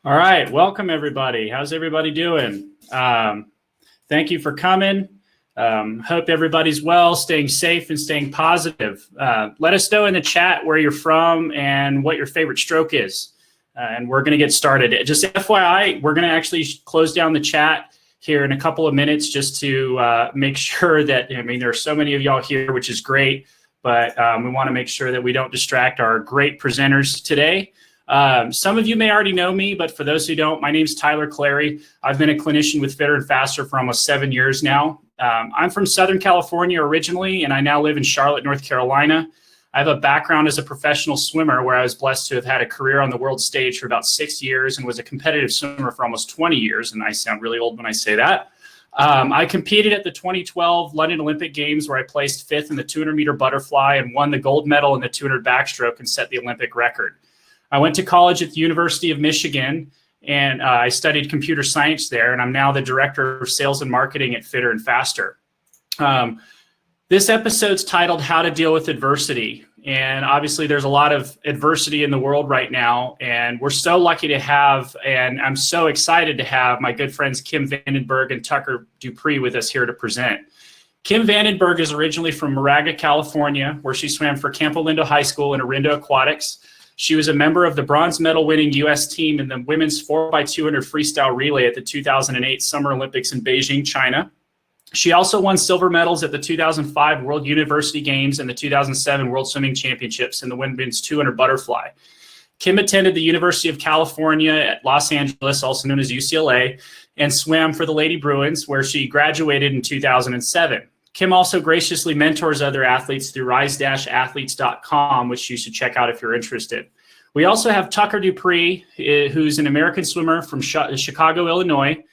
All right, welcome everybody. How's everybody doing? Thank you for coming. Hope everybody's well, staying safe and staying positive. Let us know in the chat where you're from and what your favorite stroke is. And we're going to get started. Just FYI, we're going to actually close down the chat here in a couple of minutes just to make sure that, there are so many of y'all here, which is great, but we want to make sure that we don't distract our great presenters today. Some of you may already know me, but for those who don't, my name's Tyler Clary. I've been a clinician with Fitter and Faster for almost 7 years now. I'm from Southern California originally, and I now live in Charlotte, North Carolina. I have a background as a professional swimmer where I was blessed to have had a career on the world stage for about 6 years and was a competitive swimmer for almost 20 years. And I sound really old when I say that. I competed at the 2012 London Olympic Games where I placed 5th in the 200-meter butterfly and won the gold medal in the 200 backstroke and set the Olympic record. I went to college at the University of Michigan, and I studied computer science there, and I'm now the director of sales and marketing at Fitter and Faster. This episode's titled How to Deal with Adversity. And obviously there's a lot of adversity in the world right now, and we're so lucky to have, and I'm so excited to have my good friends Kim Vandenberg and Tucker Dupree with us here to present. Kim Vandenberg is originally from Moraga, California, where she swam for Campo Lindo High School and Orindo Aquatics. She was a member of the bronze medal winning U.S. team in the women's 4x200 freestyle relay at the 2008 Summer Olympics in Beijing, China. She also won silver medals at the 2005 World University Games and the 2007 World Swimming Championships in the women's 200 butterfly. Kim attended the University of California at Los Angeles, also known as UCLA, and swam for the Lady Bruins, where she graduated in 2007. Kim also graciously mentors other athletes through rise-athletes.com, which you should check out if you're interested. We also have Tucker Dupree, who's an American swimmer from Chicago, Illinois.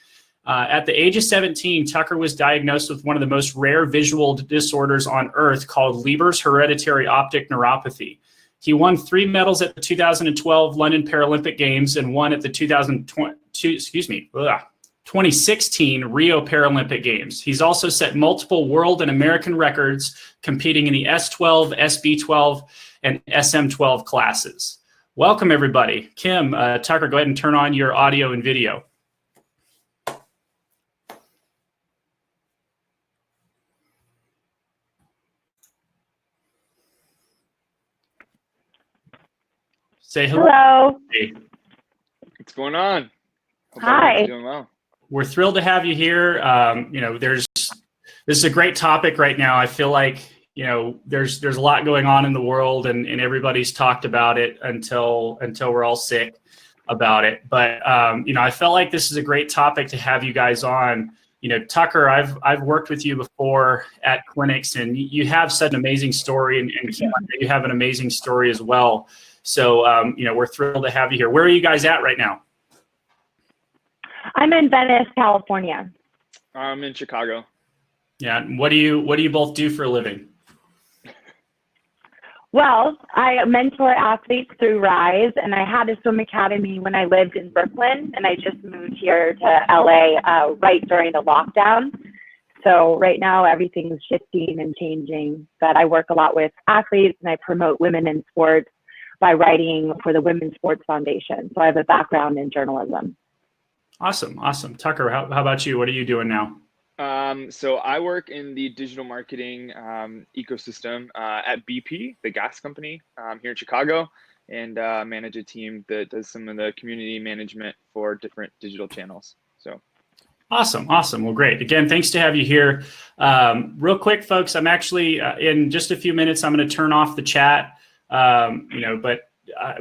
At the age of 17, Tucker was diagnosed with one of the most rare visual disorders on earth called Leber's hereditary optic neuropathy. He won 3 medals at the 2012 London Paralympic Games and one at the 2016 Rio Paralympic Games. He's also set multiple world and American records competing in the S12, SB12, and SM12 classes. Welcome, everybody. Kim, Tucker, go ahead and turn on your audio and video. Say hello. Hello. Hey. What's going on? Hope Hi. doing well. We're thrilled to have you here. This is a great topic right now. I feel like, there's a lot going on in the world and everybody's talked about it until we're all sick about it. But, I felt like this is a great topic to have you guys on. Tucker, I've worked with you before at clinics, and you have such an amazing story, and Kim, you have an amazing story as well. So, we're thrilled to have you here. Where are you guys at right now? I'm in Venice, California. I'm in Chicago. Yeah. What do you both do for a living? Well, I mentor athletes through Rise, and I had a swim academy when I lived in Brooklyn, and I just moved here to LA right during the lockdown. So right now everything's shifting and changing, but I work a lot with athletes and I promote women in sports by writing for the Women's Sports Foundation. So I have a background in journalism. Awesome. Tucker, how about you? What are you doing now? So I work in the digital marketing ecosystem at BP, the gas company here in Chicago, and manage a team that does some of the community management for different digital channels. So. Awesome. Well, great. Again, thanks to have you here. Real quick, folks, I'm actually in just a few minutes, I'm going to turn off the chat. But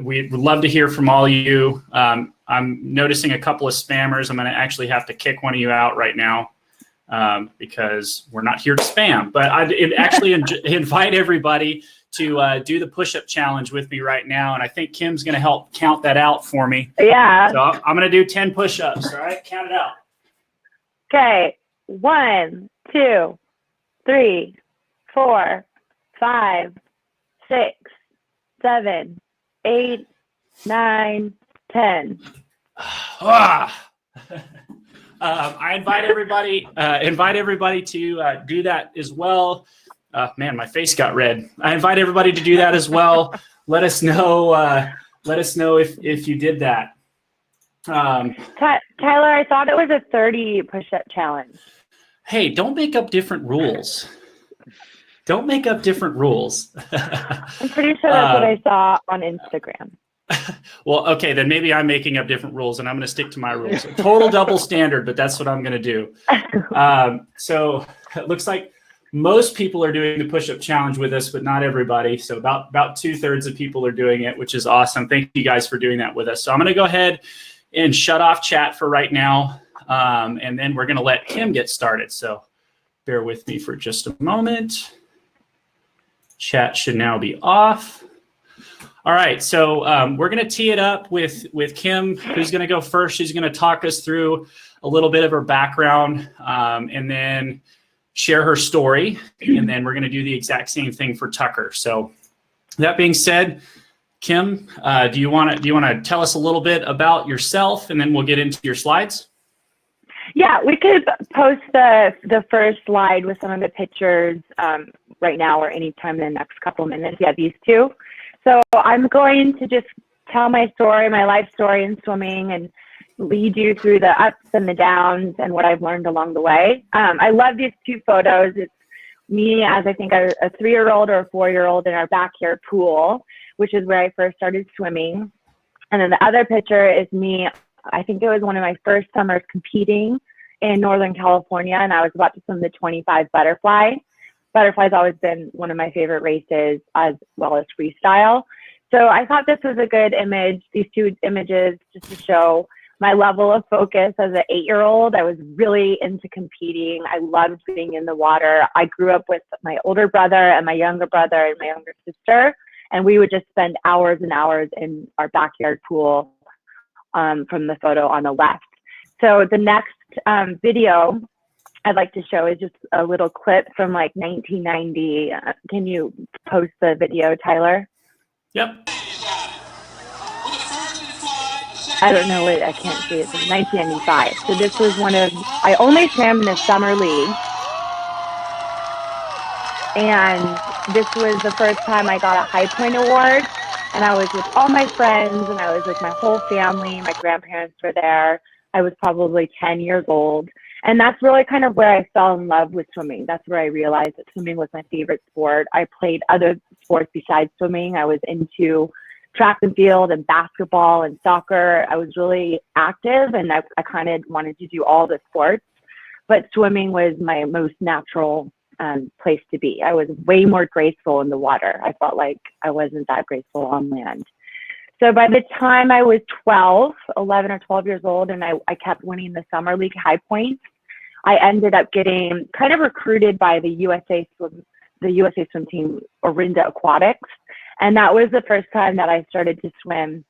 we'd love to hear from all of you. I'm noticing a couple of spammers. I'm going to actually have to kick one of you out right now because we're not here to spam. But I'd actually invite everybody to do the push-up challenge with me right now. And I think Kim's going to help count that out for me. Yeah. So I'm going to do 10 push-ups. All right, count it out. Okay. 1, 2, 3, 4, 5, 6, 7, 8, 9, 10. I invite everybody to do that as well. Man, my face got red. I invite everybody to do that as well. Let us know if you did that. Um, Tyler, I thought it was a 30 push-up challenge. hey, don't make up different rules. Don't make up different rules. I'm pretty sure that's what I saw on Instagram. Well, okay, then maybe I'm making up different rules, and I'm going to stick to my rules. Total double standard, but that's what I'm going to do. So it looks like most people are doing the push-up challenge with us, but not everybody. So about 2/3 of people are doing it, which is awesome. Thank you guys for doing that with us. So I'm going to go ahead and shut off chat for right now, and then we're going to let Kim get started. So bear with me for just a moment. Chat should now be off. All right, so we're going to tee it up with Kim, who's going to go first. She's going to talk us through a little bit of her background, and then share her story, and then we're going to do the exact same thing for Tucker. So that being said, Kim, do you want to tell us a little bit about yourself, and then we'll get into your slides? Yeah, we could post the first slide with some of the pictures right now or anytime in the next couple of minutes. Yeah, these two. So I'm going to just tell my story, my life story in swimming, and lead you through the ups and the downs and what I've learned along the way. I love these two photos. It's me as I think a 3-year-old or a 4-year-old in our backyard pool, which is where I first started swimming. And then the other picture is me, I think it was one of my first summers competing in Northern California, and I was about to swim the 25 butterfly. Butterfly's always been one of my favorite races, as well as freestyle. So I thought this was a good image, these two images, just to show my level of focus as an 8-year-old. I was really into competing. I loved being in the water. I grew up with my older brother and my younger brother and my younger sister, and we would just spend hours and hours in our backyard pool from the photo on the left. So the next video I'd like to show is just a little clip from like 1990. Can you post the video, Tyler? Yep. I don't know what, I can't see it. It's 1995. So this was I only swam in the summer league. And this was the first time I got a High Point Award. And I was with all my friends, and I was with my whole family. My grandparents were there. I was probably 10 years old. And that's really kind of where I fell in love with swimming. That's where I realized that swimming was my favorite sport. I played other sports besides swimming. I was into track and field and basketball and soccer. I was really active, and I kind of wanted to do all the sports. But swimming was my most natural place to be. I was way more graceful in the water. I felt like I wasn't that graceful on land. So by the time I was 11 or 12 years old, and I kept winning the summer league high points, I ended up getting kind of recruited by the USA swim team, Orinda Aquatics. And that was the first time that I started to swim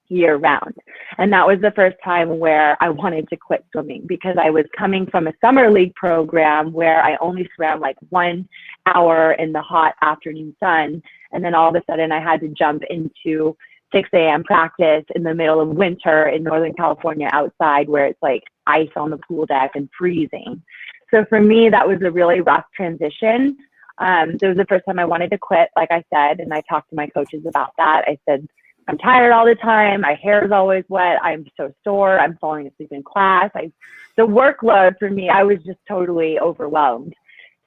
year round. And that was the first time where I wanted to quit swimming, because I was coming from a summer league program where I only swam like 1 hour in the hot afternoon sun. And then all of a sudden I had to jump into 6 a.m. practice in the middle of winter in Northern California outside, where it's like ice on the pool deck and freezing. So for me, that was a really rough transition. It was the first time I wanted to quit, like I said, and I talked to my coaches about that. I said, I'm tired all the time. My hair is always wet. I'm so sore. I'm falling asleep in class. The workload for me, I was just totally overwhelmed.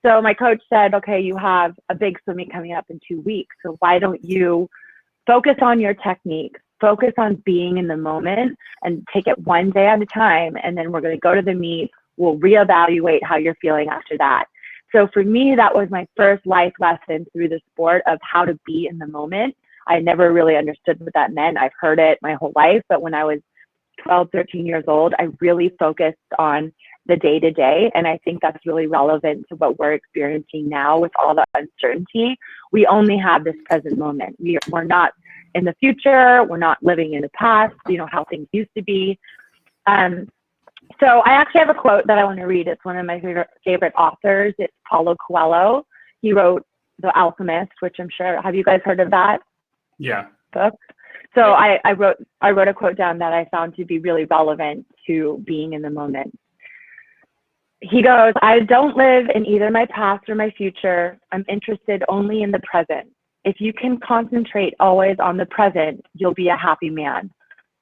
So my coach said, okay, you have a big swimming coming up in 2 weeks. So why don't you focus on your technique, focus on being in the moment, and take it one day at a time. And then we're going to go to the meet. We'll reevaluate how you're feeling after that. So for me, that was my first life lesson through the sport of how to be in the moment. I never really understood what that meant. I've heard it my whole life, but when I was 12, 13 years old, I really focused on the day-to-day. And I think that's really relevant to what we're experiencing now with all the uncertainty. We only have this present moment. We're not in the future. We're not living in the past, how things used to be. So I actually have a quote that I want to read. It's one of my favorite authors. It's Paulo Coelho. He wrote The Alchemist, which I'm sure, have you guys heard of that? Yeah. Book? So I wrote a quote down that I found to be really relevant to being in the moment. He goes, I don't live in either my past or my future. I'm interested only in the present. If you can concentrate always on the present, you'll be a happy man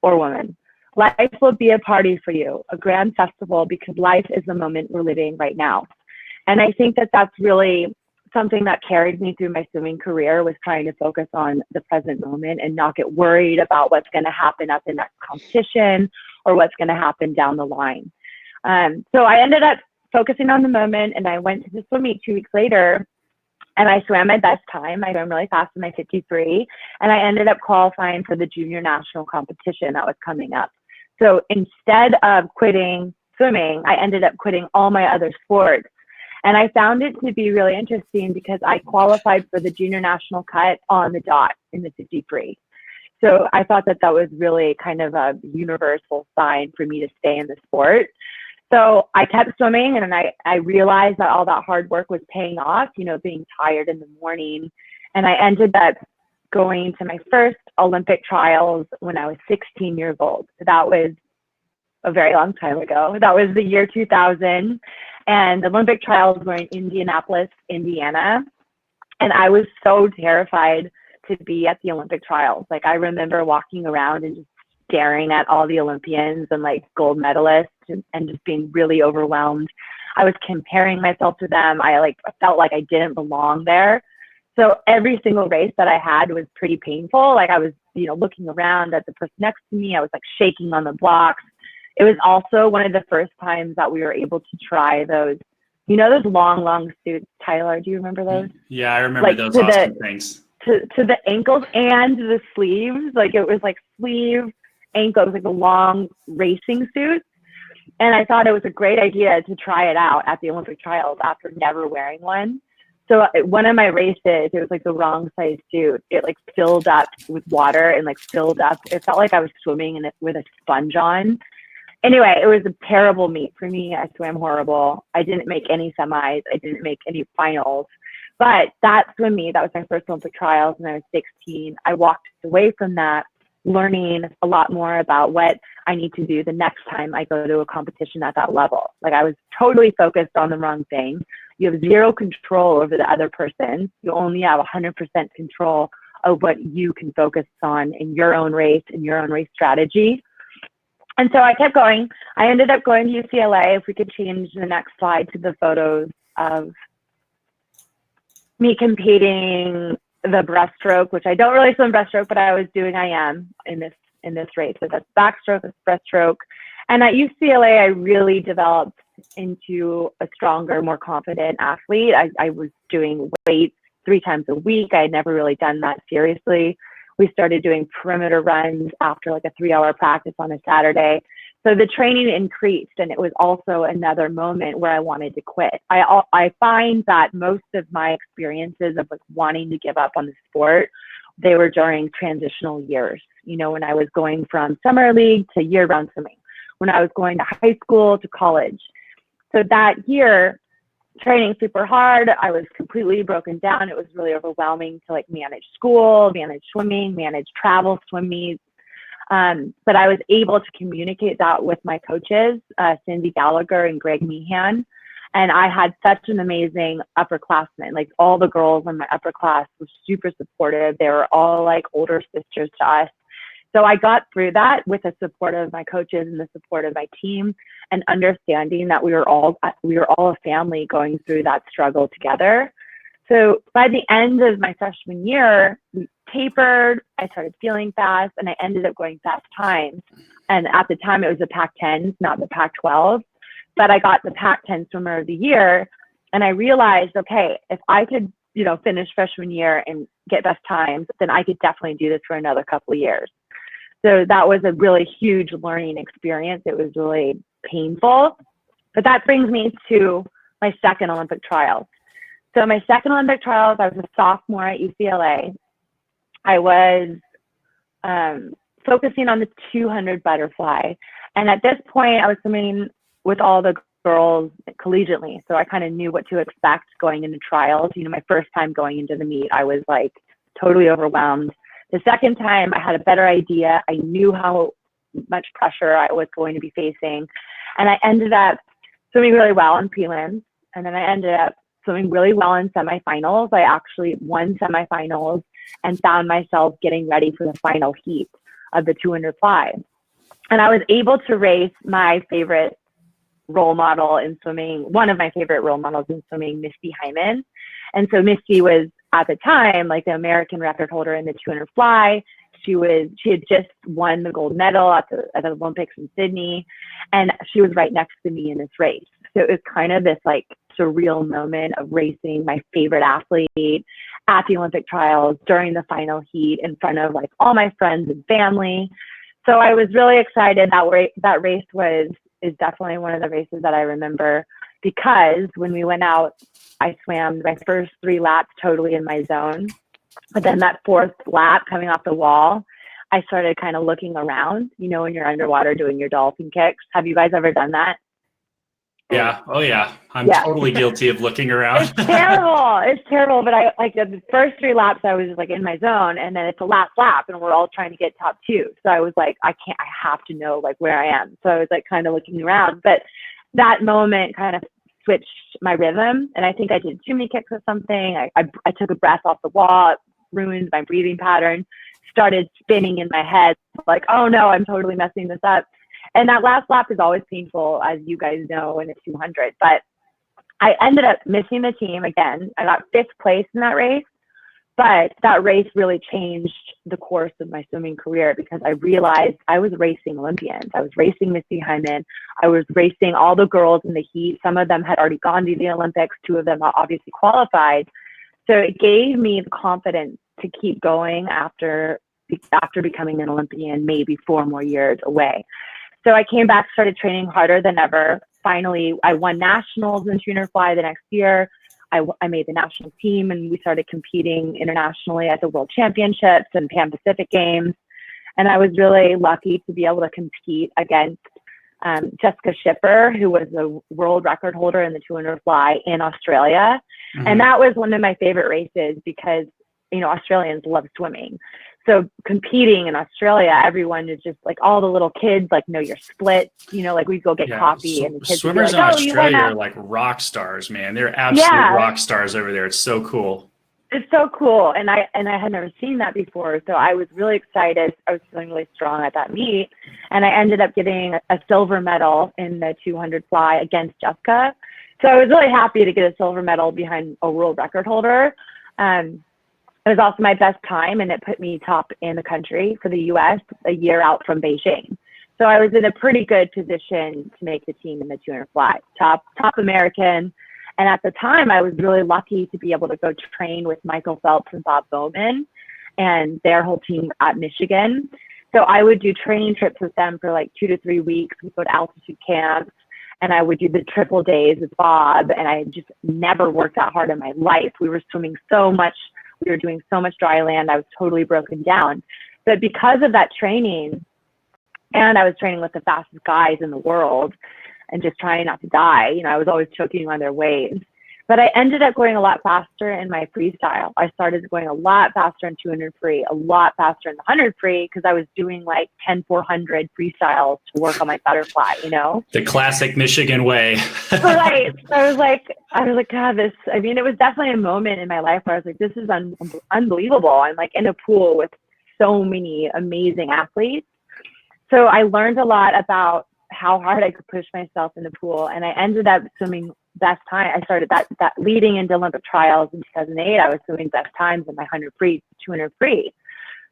or woman. Life will be a party for you, a grand festival, because life is the moment we're living right now. And I think that that's really something that carried me through my swimming career, was trying to focus on the present moment and not get worried about what's going to happen at the next competition or what's going to happen down the line. So I ended up focusing on the moment, and I went to the swim meet 2 weeks later, and I swam my best time. I swam really fast in my 53, and I ended up qualifying for the junior national competition that was coming up. So instead of quitting swimming, I ended up quitting all my other sports. And I found it to be really interesting because I qualified for the junior national cut on the dot in the 53. So I thought that that was really kind of a universal sign for me to stay in the sport. So I kept swimming, and I realized that all that hard work was paying off, you know, being tired in the morning. And I ended up going to my first Olympic trials when I was 16 years old. So that was a very long time ago. That was the year 2000. And the Olympic trials were in Indianapolis, Indiana. And I was so terrified to be at the Olympic trials. Like, I remember walking around and just staring at all the Olympians and like gold medalists and just being really overwhelmed. I was comparing myself to them. I felt like I didn't belong there. So every single race that I had was pretty painful. Like, I was, you know, looking around at the person next to me. I was like shaking on the blocks. It was also one of the first times that we were able to try those, you know, those long suits. Tyler, do you remember those? Yeah, I remember like those awesome things. To the ankles and the sleeves. Like, it was like sleeve, ankle. It was like the long racing suits. And I thought it was a great idea to try it out at the Olympic trials after never wearing one. So one of my races, it was like the wrong size suit. It like filled up with water and like filled up. It felt like I was swimming in it with a sponge on. Anyway, it was a terrible meet for me. I swam horrible. I didn't make any semis. I didn't make any finals. But that swim meet, that was my first Olympic trials when I was 16. I walked away from that learning a lot more about what I need to do the next time I go to a competition at that level. Like, I was totally focused on the wrong thing. You have zero control over the other person. You only have 100% control of what you can focus on in your own race and your own race strategy. And so I kept going. I ended up going to UCLA. If we could change the next slide to the photos of me competing the breaststroke, which I don't really swim breaststroke, but I was doing IM in this race. So that's backstroke, that's breaststroke. And at UCLA, I really developed into a stronger, more confident athlete. I was doing weights 3 times a week. I had never really done that seriously. We started doing perimeter runs after like a 3-hour practice on a Saturday. So the training increased, and it was also another moment where I wanted to quit. I find that most of my experiences of like wanting to give up on the sport, they were during transitional years. You know, when I was going from summer league to year-round swimming, when I was going to high school to college. So that year, training super hard, I was completely broken down. It was really overwhelming to like manage school, manage swimming, manage travel swim meets. But I was able to communicate that with my coaches, Cindy Gallagher and Greg Meehan. And I had such an amazing upperclassmen. Like, all the girls in my upper class were super supportive. They were all like older sisters to us. So I got through that with the support of my coaches and the support of my team, and understanding that we were all a family going through that struggle together. So by the end of my freshman year, we tapered, I started feeling fast, and I ended up going fast times. And at the time, it was the Pac-10s, not the Pac-12. But I got the Pac-10 Swimmer of the Year, and I realized, okay, if I could, you know, finish freshman year and get best times, then I could definitely do this for another couple of years. So that was a really huge learning experience. It was really painful. But that brings me to my second Olympic trials. So my second Olympic trials, I was a sophomore at UCLA. I was focusing on the 200 butterfly. And at this point, I was swimming with all the girls collegiately. So I kind of knew what to expect going into trials. You know, my first time going into the meet, I was like totally overwhelmed. The second time, I had a better idea. I knew how much pressure I was going to be facing. And I ended up swimming really well in prelims. And then I ended up swimming really well in semifinals. I actually won semifinals and found myself getting ready for the final heat of the 200 fly. And I was able to race my favorite role model in swimming, one of my favorite role models in swimming, Misty Hyman. And so Misty was at the time like the American record holder in the 200 fly. She had just won the gold medal at the Olympics in Sydney, and she was right next to me in this race. So it was kind of this like surreal moment of racing my favorite athlete at the Olympic trials during the final heat in front of like all my friends and family. So I was really excited. That race is definitely one of the races that I remember, because when we went out, I swam my first 3 laps totally in my zone. But then that 4th lap coming off the wall, I started kind of looking around, you know, when you're underwater doing your dolphin kicks. Have you guys ever done that? Yeah. Oh yeah. I'm totally guilty of looking around. It's terrible. It's terrible. But I like the first 3 laps, I was like in my zone, and then it's the last lap and we're all trying to get top 2. So I was like, I have to know like where I am. So I was like kind of looking around, but that moment kind of switched my rhythm. And I think I did too many kicks or something. I took a breath off the wall, it ruined my breathing pattern, started spinning in my head like, oh no, I'm totally messing this up. And that last lap is always painful, as you guys know, in a 200. But I ended up missing the team again. I got 5th place in that race. But that race really changed the course of my swimming career, because I realized I was racing Olympians. I was racing Misty Hyman. I was racing all the girls in the heat. Some of them had already gone to the Olympics. 2 of them are obviously qualified. So it gave me the confidence to keep going after becoming an Olympian, maybe 4 more years away. So I came back, started training harder than ever. Finally, I won nationals in 200 fly the next year. I made the national team, and we started competing internationally at the World Championships and Pan Pacific Games. And I was really lucky to be able to compete against Jessica Schiffer, who was the world record holder in the 200 fly in Australia. Mm-hmm. And that was one of my favorite races, because, you know, Australians love swimming. So competing in Australia, everyone is just like, all the little kids like know your splits, you know, like we go get coffee and the kids swimmers like, in Australia are like rock stars, man. They're absolute rock stars over there. It's so cool. It's so cool. And I had never seen that before. So I was really excited. I was feeling really strong at that meet. And I ended up getting a silver medal in the 200 fly against Jessica. So I was really happy to get a silver medal behind a world record holder. It was also my best time, and it put me top in the country for the U.S. a year out from Beijing. So I was in a pretty good position to make the team in the 200 fly, top American. And at the time, I was really lucky to be able to go train with Michael Phelps and Bob Bowman and their whole team at Michigan. So I would do training trips with them for like 2 to 3 weeks. We'd go to altitude camps, and I would do the triple days with Bob. And I just never worked that hard in my life. We were swimming so much. We were doing so much dry land. I was totally broken down. But because of that training, and I was training with the fastest guys in the world and just trying not to die, you know, I was always choking on their waves. But I ended up going a lot faster in my freestyle. I started going a lot faster in 200 free, a lot faster in the 100 free, because I was doing like 10-400 freestyles to work on my butterfly, you know? The classic Michigan way. Right. So I was like, God, it was definitely a moment in my life where I was like, this is unbelievable. I'm like in a pool with so many amazing athletes. So I learned a lot about how hard I could push myself in the pool. And I ended up swimming best time. I started that leading into Olympic trials in 2008. I was swimming best times in my 100 free, 200 free.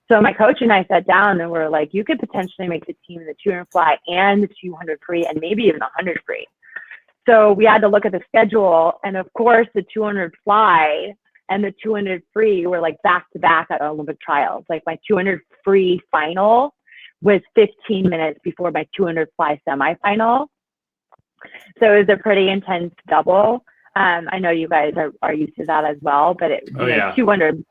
So my coach and I sat down and we're like, you could potentially make the team in the 200 fly and the 200 free and maybe even the 100 free. So we had to look at the schedule. And of course, the 200 fly and the 200 free were like back to back at Olympic trials. Like my 200 free final was 15 minutes before my 200 fly semifinal. So it was a pretty intense double. I know you guys are used to that as well, but 200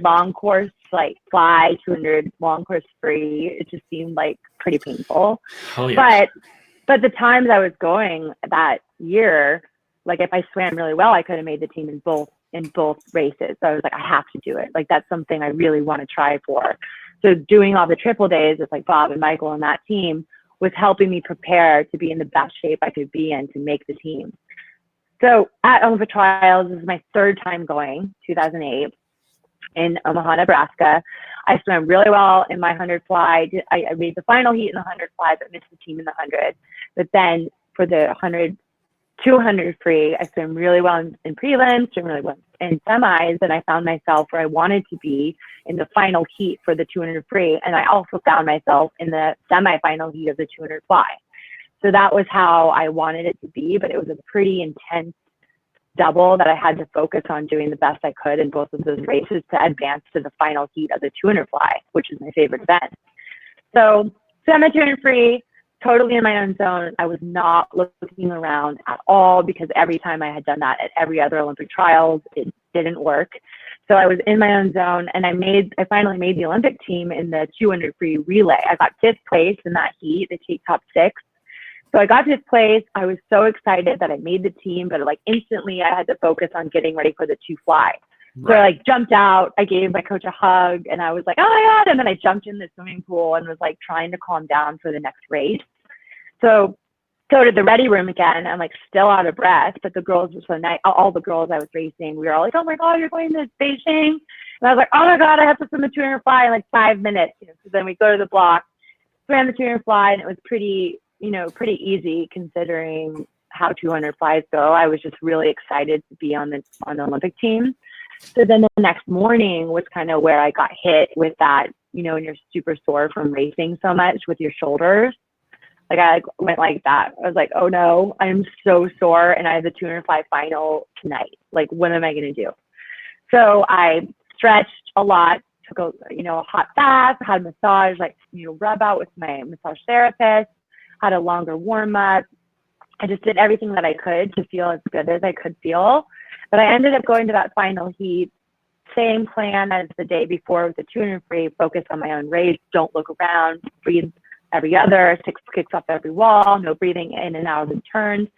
long course, like fly, 200 long course free, it just seemed like pretty painful. Oh, yeah. But the times I was going that year, like if I swam really well, I could have made the team in both races. So I was like, I have to do it. Like that's something I really want to try for. So doing all the triple days with like Bob and Michael and that team was helping me prepare to be in the best shape I could be in to make the team. So at Olympic trials, this is my 3rd time going, 2008. in Omaha, Nebraska. I swam really well in my 100 fly. I made the final heat in the 100 fly, but missed the team in the 100. But then for the 100, 200 free, I swam really well in prelims, swam really well in semis, and I found myself where I wanted to be in the final heat for the 200 free. And I also found myself in the semifinal heat of the 200 fly. So that was how I wanted it to be, but it was a pretty intense double that I had to focus on doing the best I could in both of those races to advance to the final heat of the 200 fly, which is my favorite event. So semi 200 free, totally in my own zone. I was not looking around at all because every time I had done that at every other Olympic trials, it didn't work. So I was in my own zone, and I finally made the Olympic team in the 200 free relay. I got 5th place in that heat. They take top 6. So I got 5th place. I was so excited that I made the team, but like instantly I had to focus on getting ready for the 2 fly. Right. So I like jumped out. I gave my coach a hug, and I was like, oh my God. And then I jumped in the swimming pool and was like trying to calm down for the next race. So go to the ready room again. I'm like still out of breath, but the girls were so nice. All the girls I was racing, we were all like, oh my God, you're going to Beijing. And I was like, oh my God, I have to swim the 200 fly in like 5 minutes. So then we go to the block, swam the 200 fly, and it was pretty easy considering how 200 flies go. I was just really excited to be on the Olympic team. So then the next morning was kind of where I got hit with that, when you're super sore from racing so much with your shoulders. Like I went like that. I was like, oh no, I'm so sore and I have the 200 fly final tonight. Like, what am I going to do? So I stretched a lot, took a hot bath, had a massage, rub out with my massage therapist, had a longer warm up. I just did everything that I could to feel as good as I could feel. But I ended up going to that final heat, same plan as the day before with the 200 free, focus on my own race, don't look around, breathe every other, 6 kicks off every wall, no breathing in and out of the turns.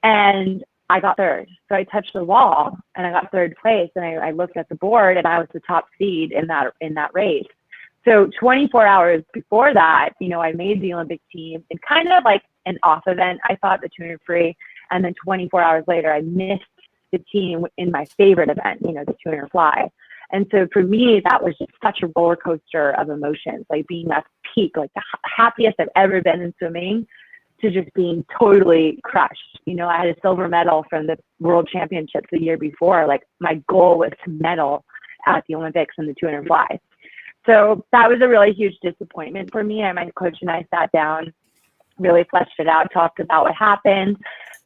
And I got 3rd. So I touched the wall and I got 3rd place, and I looked at the board and I was the top seed in that race. So 24 hours before that, I made the Olympic team in kind of like an off event. I thought the 200 free, and then 24 hours later, I missed the team in my favorite event, the 200 fly. And so for me, that was just such a roller coaster of emotions, like being at peak, like the happiest I've ever been in swimming, to just being totally crushed. I had a silver medal from the World Championships the year before. Like my goal was to medal at the Olympics in the 200 fly. So that was a really huge disappointment for me. And my coach and I sat down, really fleshed it out, talked about what happened.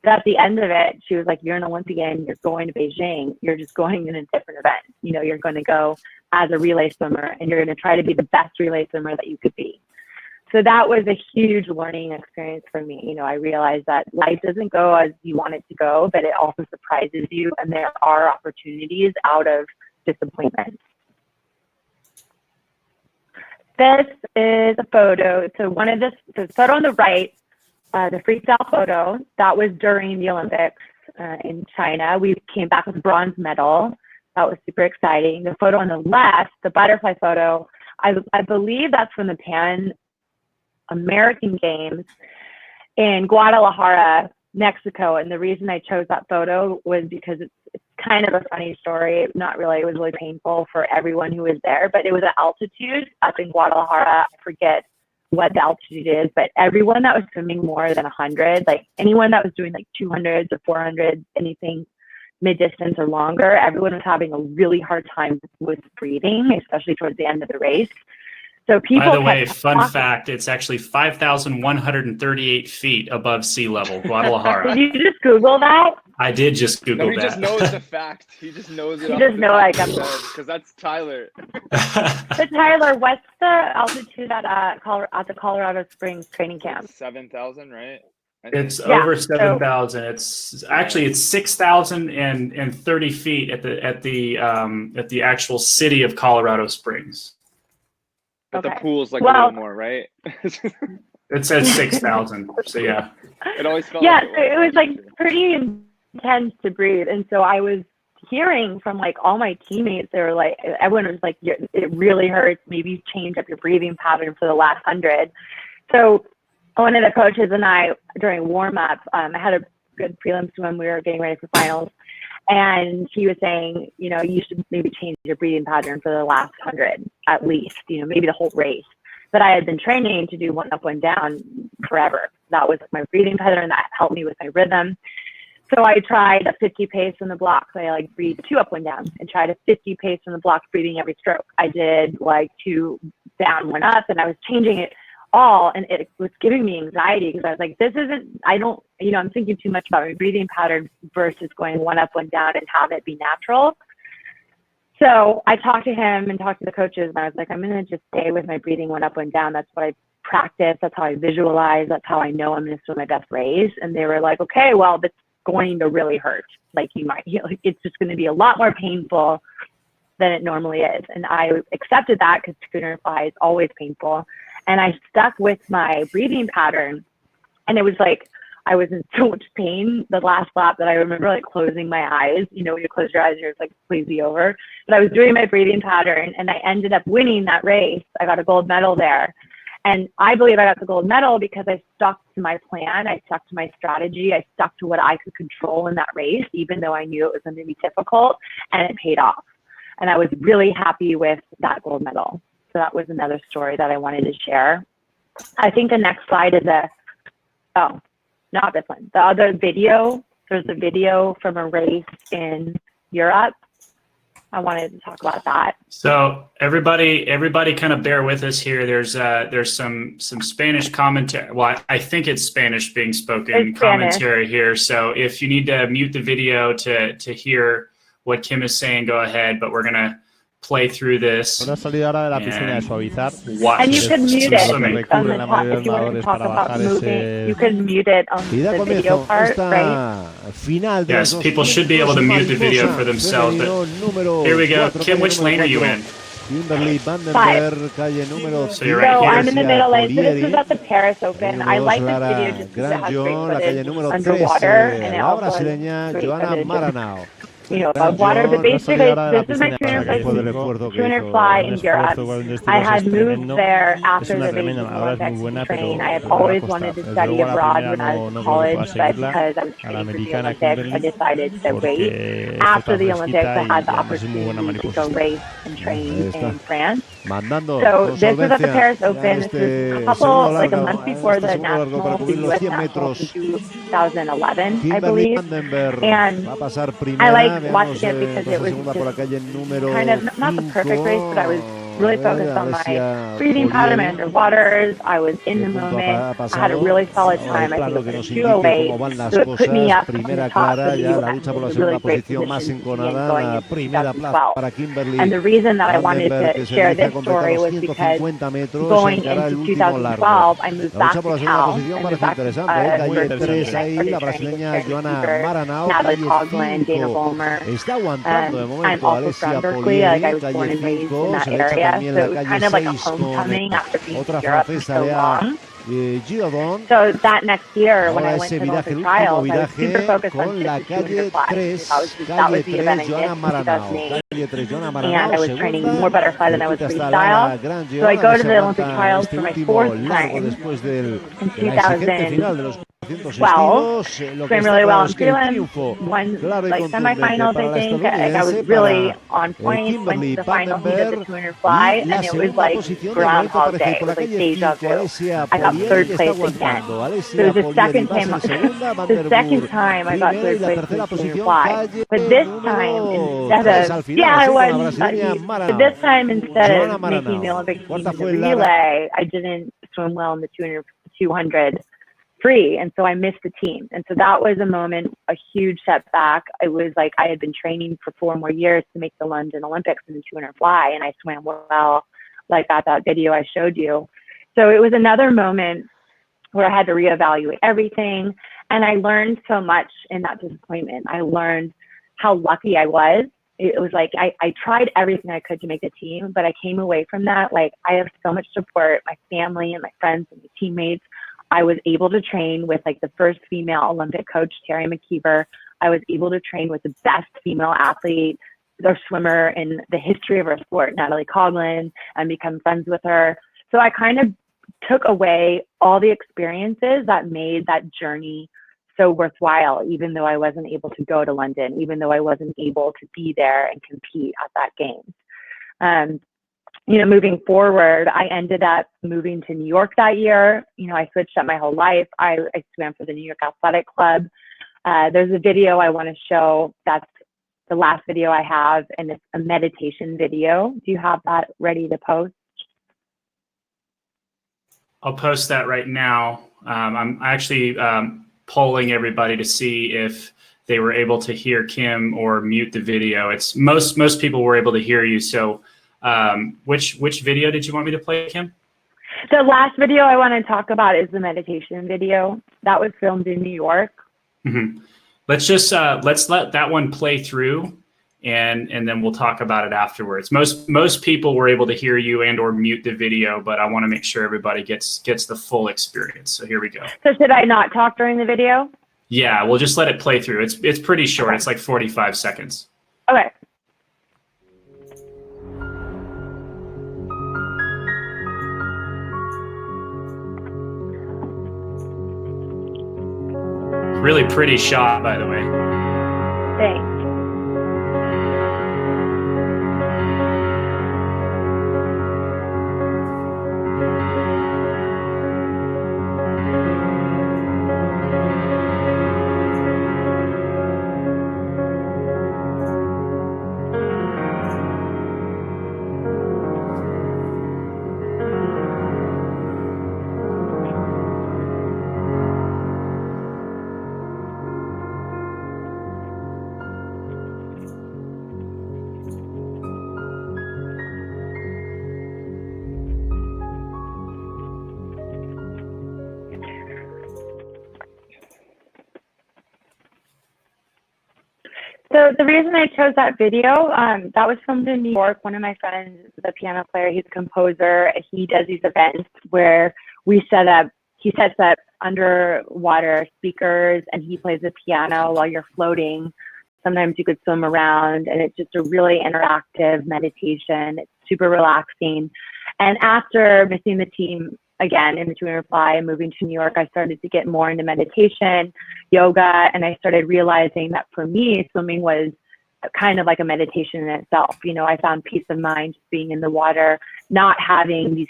But at the end of it, she was like, you're an Olympian, you're going to Beijing, you're just going in a different event. You're going to go as a relay swimmer, and you're going to try to be the best relay swimmer that you could be. So that was a huge learning experience for me. I realized that life doesn't go as you want it to go, but it also surprises you, and there are opportunities out of disappointment. This is a photo. So the photo on the right, the freestyle photo, that was during the Olympics in China. We came back with a bronze medal. That was super exciting. The photo on the left, the butterfly photo, I believe that's from the Pan American Games in Guadalajara, Mexico. And the reason I chose that photo was because it's kind of a funny story. Not really. It was really painful for everyone who was there, but it was at altitude up in Guadalajara. I forget what the altitude is, but everyone that was swimming more than 100, like anyone that was doing like 200 to 400, anything mid-distance or longer, everyone was having a really hard time with breathing, especially towards the end of the race. So people. By the way, fun fact, it's actually 5,138 feet above sea level, Guadalajara. Did you just Google that? I did just Google that. He just knows the fact. He just knows it. He just knows I got because that's Tyler. So Tyler, what's the altitude at the Colorado Springs training camp? 7,000, right? It's over 7,000. It's 6,030 feet at the actual city of Colorado Springs. But the pool's like a little more, right? It says 6,000. So yeah. It always felt like it was like pretty intense to breathe. And so I was hearing from like all my teammates, they were like, everyone was like, it really hurts. Maybe change up your breathing pattern for the last 100. So one of the coaches and I, during warm up, I had a good prelim swim. We were getting ready for finals. And he was saying, you know, you should maybe change your breathing pattern for the last 100 at least, you know, maybe the whole race. But I had been training to do 1 up, 1 down forever. That was my breathing pattern that helped me with my rhythm. So I tried a 50 pace in the blocks. I like breathe 2 up, 1 down, and tried a 50 pace in the blocks, breathing every stroke. I did like 2 down, 1 up, and I was changing it all, and it was giving me anxiety because I was like, this isn't, I don't, you know, I'm thinking too much about my breathing pattern versus going 1 up, 1 down and have it be natural. So I talked to him and talked to the coaches, and I was like, I'm going to just stay with my breathing 1 up, 1 down. That's what I practice. That's how I visualize. That's how I know I'm going to swim my best race. And they were like, okay, well, that's going to really hurt. Like you might, you know, it's just going to be a lot more painful than it normally is. And I accepted that because schooner fly is always painful. And I stuck with my breathing pattern. And it was like, I was in so much pain the last lap that I remember like closing my eyes. You know, when you close your eyes, you're like, please be over. But I was doing my breathing pattern, and I ended up winning that race. I got a gold medal there. And I believe I got the gold medal because I stuck to my plan. I stuck to my strategy. I stuck to what I could control in that race, even though I knew it was going to be difficult, and it paid off. And I was really happy with that gold medal. So that was another story that I wanted to share. I think the next slide is not this one. The other video, there's a video from a race in Europe. I wanted to talk about that. So everybody kind of bear with us here. There's some Spanish commentary. Well, I think it's Spanish being spoken commentary here. So if you need to mute the video to hear what Kim is saying, go ahead. But we're gonna play through this. Una salida ahora de la piscina de suavizar. And you can mute it on the top if you want to talk about moving. You can mute it on the video part, right? Yes, people should be able to mute the video for themselves. But here we go. Kim, which lane are you in? Vandenberg, calle número 5. So you're right here. I'm in the middle lane. So this is at the Paris Open. I like this video just because it has great footage underwater, and it also has great footage, you know, above water. But basically, this is my 200 fly in Europe. I had moved there after the Beijing Olympics to train. I had always wanted to study abroad when I was in college, but because I was training for the Olympics, I decided to wait. After the Olympics, I had the opportunity to go race and train in France. So this was at the Paris Open. This was a month before the US Nationals in 2011, I believe. And I like watching it because it was just kind of not the perfect race, but I was really focused on my breathing pattern, my underwaters. I was in the moment. I had a really solid time. I think it was 2:08, so it put me up in the top of the US. It was a really great position to be in going into 2012. And the reason that I wanted to share this story was because going into 2012, I moved back to Cal. I moved back to Natalie Coughlin, Dana Vollmer. I'm also from Berkeley. Like I was born and raised in that area. So it was kind of like a homecoming after being in Europe for so long. So that next year, when I went to the Olympic trials, I was super focused on 200 fly. That was the event I did in 2008. And I was training more butterfly than I was freestyle. So I go to the Olympic trials for my 4th time in 2012. Swam really well in prelim, won like semifinals, I think. Like, I was really on point. Went to the final heat of the 200 fly, and it was like Groundhog Day. It was like deja vu. I got 3rd place again. So it was the second time I got 3rd place in the 200 fly. But this time, instead of, I won. But this time, instead of making the Olympic team in the relay, I didn't swim well in the 200 free, and so I missed the team. And so that was a moment, a huge setback. It was like I had been training for 4 more years to make the London Olympics in the 200 fly, and I swam well, like at that video I showed you. So it was another moment where I had to reevaluate everything, and I learned so much in that disappointment. I learned how lucky I was. It was like I tried everything I could to make the team, but I came away from that like I have so much support, my family and my friends and my teammates. I was able to train with like the first female Olympic coach, Terry McKeever. I was able to train with the best female athlete or swimmer in the history of our sport, Natalie Coughlin, and become friends with her. So I kind of took away all the experiences that made that journey so worthwhile, even though I wasn't able to go to London, even though I wasn't able to be there and compete at that games. Moving forward, I ended up moving to New York that year. I switched up my whole life. I swam for the New York Athletic Club. There's a video I want to show. That's the last video I have, and it's a meditation video. Do you have that ready to post? I'll post that right now. I'm actually polling everybody to see if they were able to hear Kim or mute the video. It's most people were able to hear you. So which video did you want me to play, Kim? The last video I want to talk about is the meditation video. That was filmed in New York. Mm-hmm. Let's let that one play through, and then we'll talk about it afterwards. Most people were able to hear you and or mute the video, but I want to make sure everybody gets the full experience. So here we go. So should I not talk during the video? Yeah, we'll just let it play through. It's pretty short. Okay. It's like 45 seconds. Okay. Really pretty shot, by the way. Thanks. So the reason I chose that video, that was filmed in New York. One of my friends is a piano player. He's a composer. He does these events where he sets up underwater speakers and he plays the piano while you're floating. Sometimes you could swim around, and it's just a really interactive meditation. It's super relaxing. And after missing the team again in between reply and moving to New York, I started to get more into meditation, yoga, and I started realizing that for me, swimming was kind of like a meditation in itself. I found peace of mind just being in the water, not having these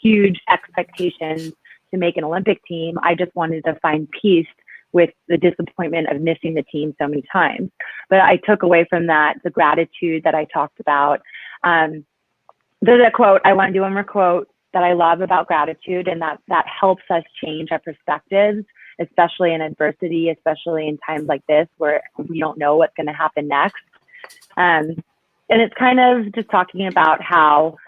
huge expectations to make an Olympic team. I just wanted to find peace with the disappointment of missing the team so many times. But I took away from that the gratitude that I talked about. There's a quote, I want to do one more quote that I love about gratitude, and that helps us change our perspectives, especially in adversity, especially in times like this where we don't know what's going to happen next. And it's kind of just talking about how,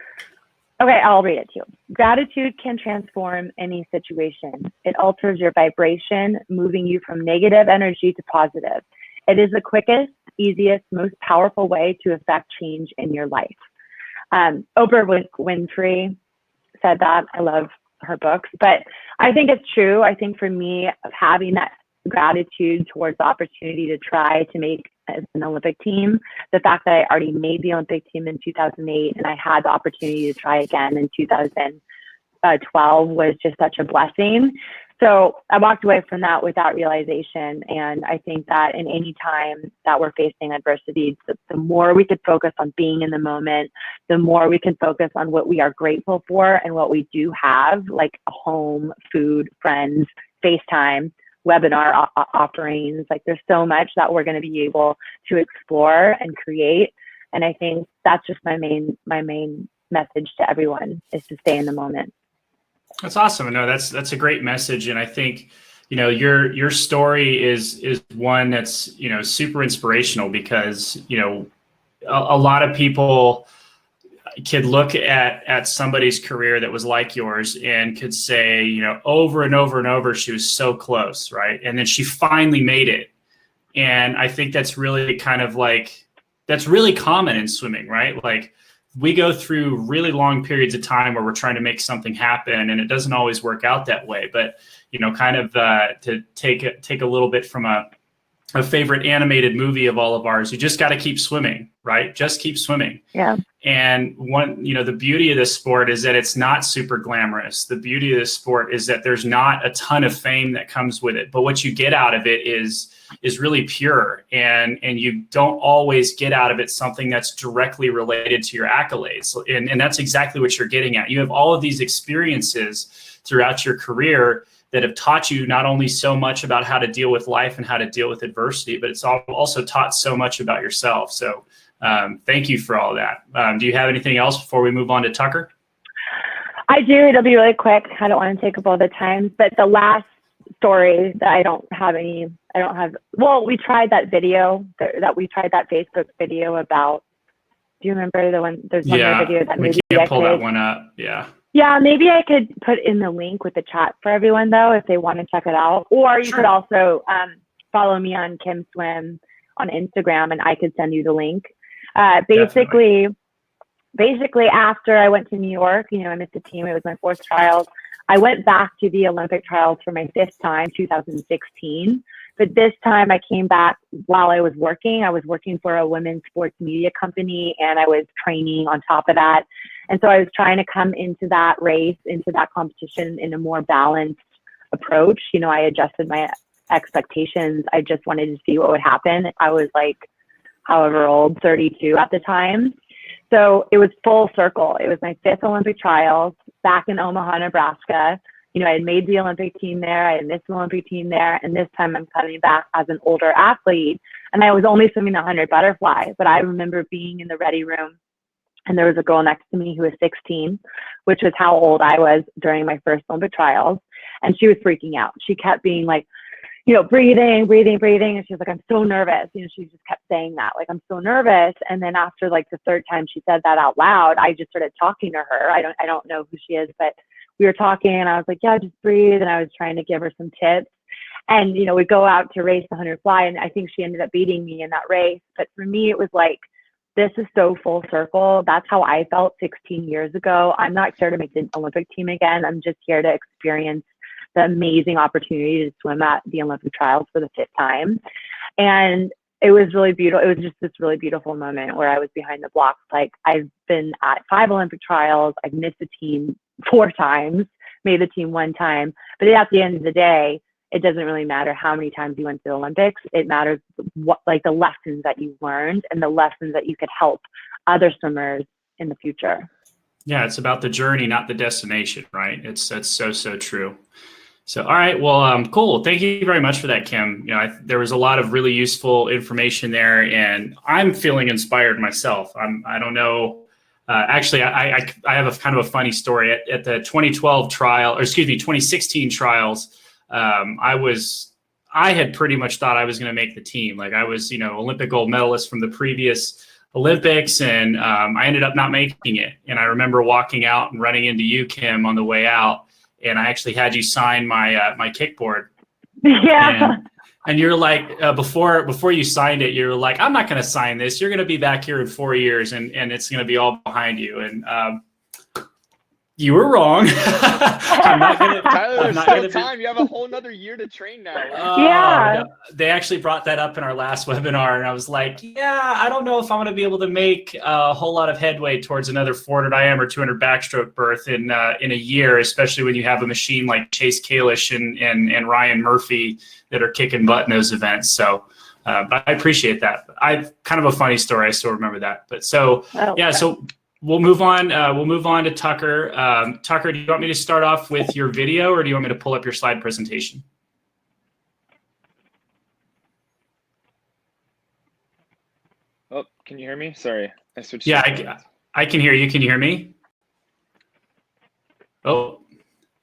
okay, I'll read it to you. Gratitude can transform any situation. It alters your vibration, moving you from negative energy to positive. It is the quickest, easiest, most powerful way to affect change in your life. Oprah Winfrey said that. I love her books, but I think it's true. I think for me, having that gratitude towards the opportunity to try to make an Olympic team, the fact that I already made the Olympic team in 2008 and I had the opportunity to try again in 2012 was just such a blessing. So I walked away from that with that realization. And I think that in any time that we're facing adversity, the more we could focus on being in the moment, the more we can focus on what we are grateful for and what we do have, like a home, food, friends, FaceTime, webinar offerings. Like there's so much that we're going to be able to explore and create. And I think that's just my main message to everyone is to stay in the moment. That's awesome. No, that's a great message. And I think, your story is one that's, super inspirational because, a lot of people could look at somebody's career that was like yours and could say, over and over and over, she was so close, right? And then she finally made it. And I think that's really that's really common in swimming, right? Like we go through really long periods of time where we're trying to make something happen and it doesn't always work out that way. But, to take a little bit from a a favorite animated movie of all of ours. You just got to keep swimming, right? Just keep swimming. Yeah. And the beauty of this sport is that it's not super glamorous. The beauty of this sport is that there's not a ton of fame that comes with it, but what you get out of it is really pure. And you don't always get out of it something that's directly related to your accolades. And that's exactly what you're getting at. You have all of these experiences throughout your career that have taught you not only so much about how to deal with life and how to deal with adversity, but it's also taught so much about yourself. So thank you for all that. Do you have anything else before we move on to Tucker? I do. It'll be really quick. I don't want to take up all the time, but the last story that well, we tried that video we tried that Facebook video about, do you remember the one, there's one more video that we can't pull that one up. Yeah. Yeah, maybe I could put in the link with the chat for everyone though, if they want to check it out. Or you could also follow me on Kim Swim on Instagram and I could send you the link. Basically after I went to New York, I missed a team. It was my 4th trials. I went back to the Olympic trials for my 5th time, 2016. But this time I came back while I was working. I was working for a women's sports media company and I was training on top of that. And so I was trying to come into that race, into that competition in a more balanced approach. I adjusted my expectations. I just wanted to see what would happen. I was like, however old, 32 at the time. So it was full circle. It was my 5th Olympic trials back in Omaha, Nebraska. I had made the Olympic team there. I had missed the Olympic team there. And this time I'm coming back as an older athlete. And I was only swimming the 100 butterfly. But I remember being in the ready room and there was a girl next to me who was 16, which was how old I was during my first Olympic trials. And she was freaking out. She kept being like, breathing. And she was like, I'm so nervous. She just kept saying that, like, I'm so nervous. And then after like the 3rd time she said that out loud, I just started talking to her. I don't know who she is, but we were talking and I was like, yeah, just breathe. And I was trying to give her some tips. And, we go out to race the 100 fly. And I think she ended up beating me in that race. But for me, it was like, this is so full circle. That's how I felt 16 years ago. I'm not here to make the Olympic team again. I'm just here to experience the amazing opportunity to swim at the Olympic trials for the 5th time. And it was really beautiful. It was just this really beautiful moment where I was behind the blocks. Like, I've been at 5 Olympic trials. I've missed the team 4 times, made the team 1 time. But at the end of the day, it doesn't really matter how many times you went to the Olympics. It matters the lessons that you learned and the lessons that you could help other swimmers in the future. Yeah, it's about the journey, not the destination, right? That's so true. So, all right, well, cool. Thank you very much for that, Kim. There was a lot of really useful information there, and I'm feeling inspired myself. I don't know. Actually, I have a kind of a funny story at the 2016 trials. I had pretty much thought I was going to make the team. Like, I was, Olympic gold medalist from the previous Olympics, and I ended up not making it. And I remember walking out and running into you, Kim, on the way out. And I actually had you sign my my kickboard. Yeah. And you're like, before you signed it, you're like, I'm not going to sign this. You're going to be back here in 4 years, and it's going to be all behind you. And you were wrong. Tyler, there's still time. You have a whole nother year to train now. Yeah. They actually brought that up in our last webinar, and I was like, yeah, I don't know if I'm going to be able to make a whole lot of headway towards another 400 IM or 200 backstroke berth in a year, especially when you have a machine like Chase Kalish and Ryan Murphy that are kicking butt in those events. So, but I appreciate that. I've kind of a funny story. I still remember that. But so, yeah, so. We'll move on. We'll move on to Tucker. Tucker, do you want me to start off with your video, or do you want me to pull up your slide presentation? Oh, can you hear me? Sorry, I switched. Yeah, I can hear you. Can you hear me? Oh,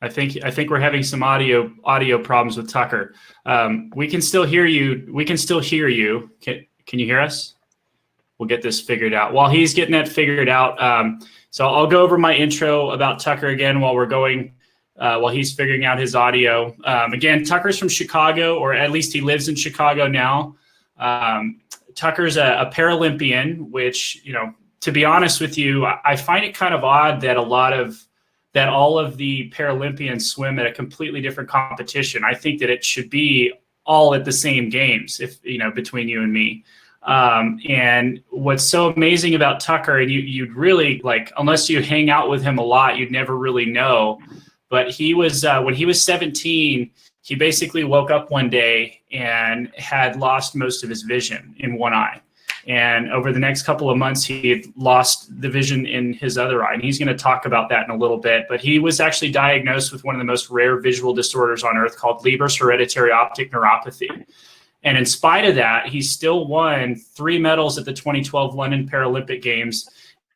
I think we're having some audio problems with Tucker. We can still hear you. Can you hear us? We'll get this figured out. While he's getting that figured out, so I'll go over my intro about Tucker again while we're going, while he's figuring out his audio. Again, Tucker's from Chicago, or at least he lives in Chicago now. Tucker's a Paralympian, which, to be honest with you, I find it kind of odd that all of the Paralympians swim at a completely different competition. I think that it should be all at the same games, if between you and me. And what's so amazing about Tucker, and you'd really unless you hang out with him a lot, you'd never really know. But he was when he was 17, he basically woke up one day and had lost most of his vision in one eye. And over the next couple of months, he had lost the vision in his other eye. And he's going to talk about that in a little bit. But he was actually diagnosed with one of the most rare visual disorders on earth called Leber's hereditary optic neuropathy. And in spite of that, he still won 3 medals at the 2012 London Paralympic Games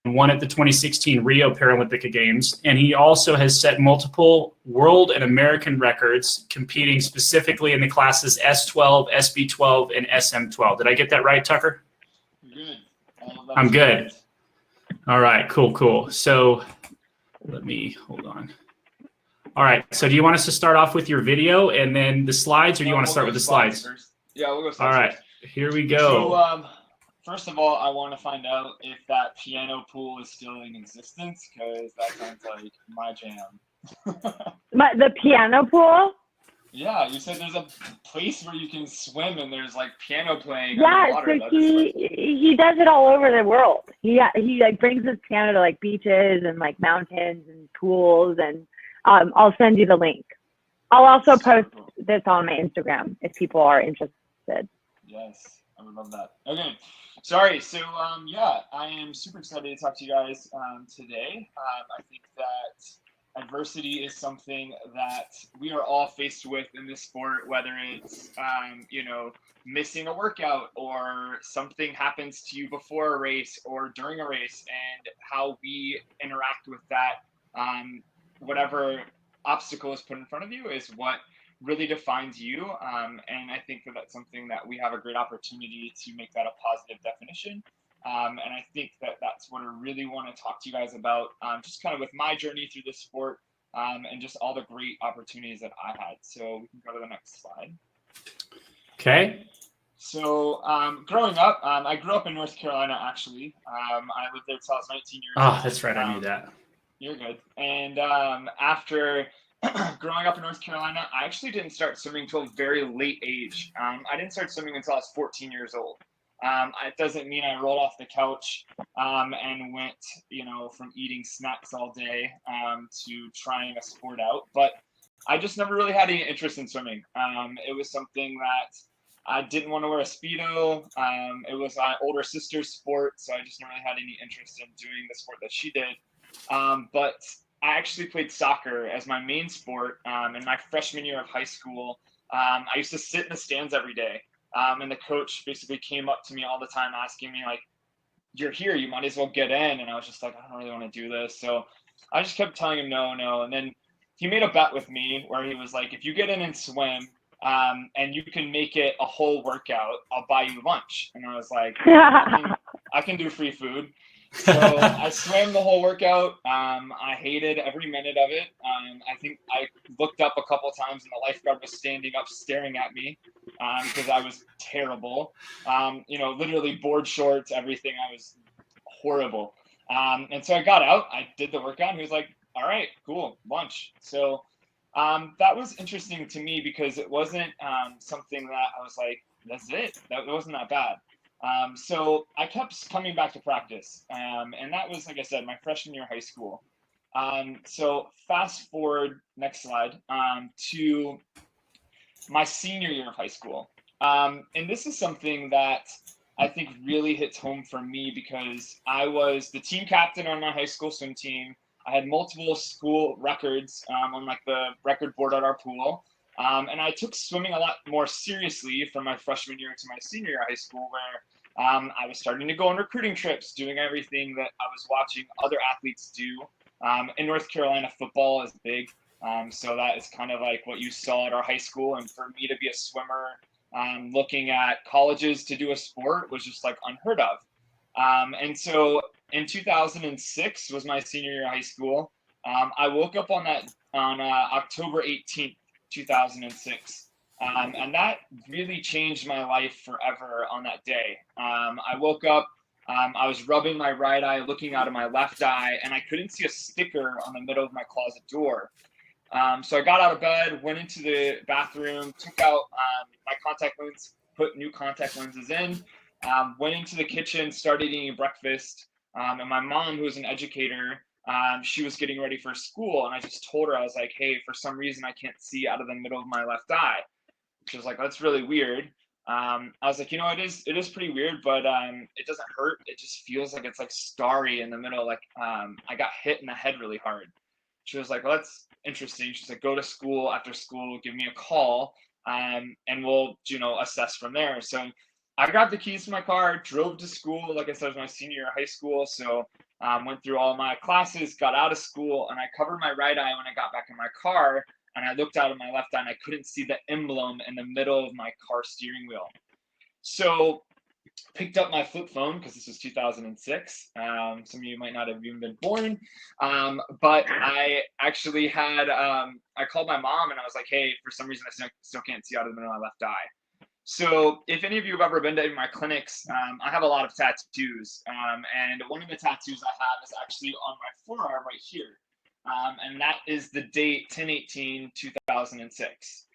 and 1 at the 2016 Rio Paralympic Games. And he also has set multiple world and American records competing specifically in the classes S12, SB12, and SM12. Did I get that right, Tucker? Good. I'm good. All right, cool. So let me hold on. All right, so do you want us to start off with your video and then the slides, or do you want to start with the slides? First. Yeah, we'll go All right, here we go. So, first of all, I want to find out if that piano pool is still in existence, because that sounds like my jam. The piano pool? Yeah, you said there's a place where you can swim and there's piano playing Yeah, underwater. so he does it all over the world. He brings his piano to beaches and mountains and pools, and I'll send you the link. I'll also post this on my Instagram if people are interested. Yes, I would love that. Okay, sorry. So yeah, I am super excited to talk to you guys today. I think that adversity is something that we are all faced with in this sport, whether it's missing a workout or something happens to you before a race or during a race, and how we interact with that. Whatever obstacle is put in front of you is what really defines you, and I think that that's something that we have a great opportunity to make that a positive definition, and I think that that's what I really want to talk to you guys about, just kind of with my journey through this sport, and just all the great opportunities that I had. So we can go to the next slide. Okay. So growing up, I grew up in North Carolina, actually. I lived there until I was 19 years old. Oh, that's right. I knew that. You're good. And after growing up in North Carolina, I actually didn't start swimming until a very late age. I didn't start swimming until I was 14 years old. It doesn't mean I rolled off the couch and went, from eating snacks all day to trying a sport out. But I just never really had any interest in swimming. It was something that I didn't want to wear a Speedo. It was my older sister's sport, so I just never really had any interest in doing the sport that she did. But I actually played soccer as my main sport in my freshman year of high school. I used to sit in the stands every day, and the coach basically came up to me all the time asking me, you're here, you might as well get in. And I was just like, I don't really want to do this. So I just kept telling him no. And then he made a bet with me where he was like, if you get in and swim and you can make it a whole workout, I'll buy you lunch. And I was like, I can do free food. So I swam the whole workout. I hated every minute of it. I think I looked up a couple of times and the lifeguard was standing up staring at me because I was terrible. Literally board shorts, everything. I was horrible. And so I got out. I did the workout. And he was like, all right, cool, lunch. So that was interesting to me because it wasn't something that I was like, that's it. That wasn't that bad. So I kept coming back to practice, and that was, like I said, my freshman year of high school. So fast forward, next slide, to my senior year of high school. And this is something that I think really hits home for me because I was the team captain on my high school swim team. I had multiple school records on the record board at our pool. And I took swimming a lot more seriously from my freshman year to my senior year of high school, where I was starting to go on recruiting trips, doing everything that I was watching other athletes do. In North Carolina, football is big. So that is kind of like what you saw at our high school. And for me to be a swimmer, looking at colleges to do a sport was just unheard of. And so in 2006 was my senior year of high school. I woke up on October 18th, 2006. And that really changed my life forever on that day. I woke up, I was rubbing my right eye, looking out of my left eye, and I couldn't see a sticker on the middle of my closet door. So I got out of bed, went into the bathroom, took out my contact lens, put new contact lenses in, went into the kitchen, started eating breakfast. And my mom, who was an educator, she was getting ready for school. And I just told her, I was like, hey, for some reason, I can't see out of the middle of my left eye. She was like, that's really weird. I was like, it is pretty weird, but it doesn't hurt. It just feels like it's like starry in the middle. Like I got hit in the head really hard. She was like, well, that's interesting. She's like, go to school after school, give me a call, and we'll, assess from there. So I grabbed the keys to my car, drove to school. Like I said, it was my senior year of high school. So went through all my classes, got out of school, and I covered my right eye when I got back in my car. And I looked out of my left eye and I couldn't see the emblem in the middle of my car steering wheel. So picked up my flip phone, because this was 2006. Some of you might not have even been born. But I actually had, I called my mom and I was like, hey, for some reason I still can't see out of the middle of my left eye. So if any of you have ever been to my clinics, I have a lot of tattoos. And one of the tattoos I have is actually on my forearm right here. And that is the date 10/18/2006,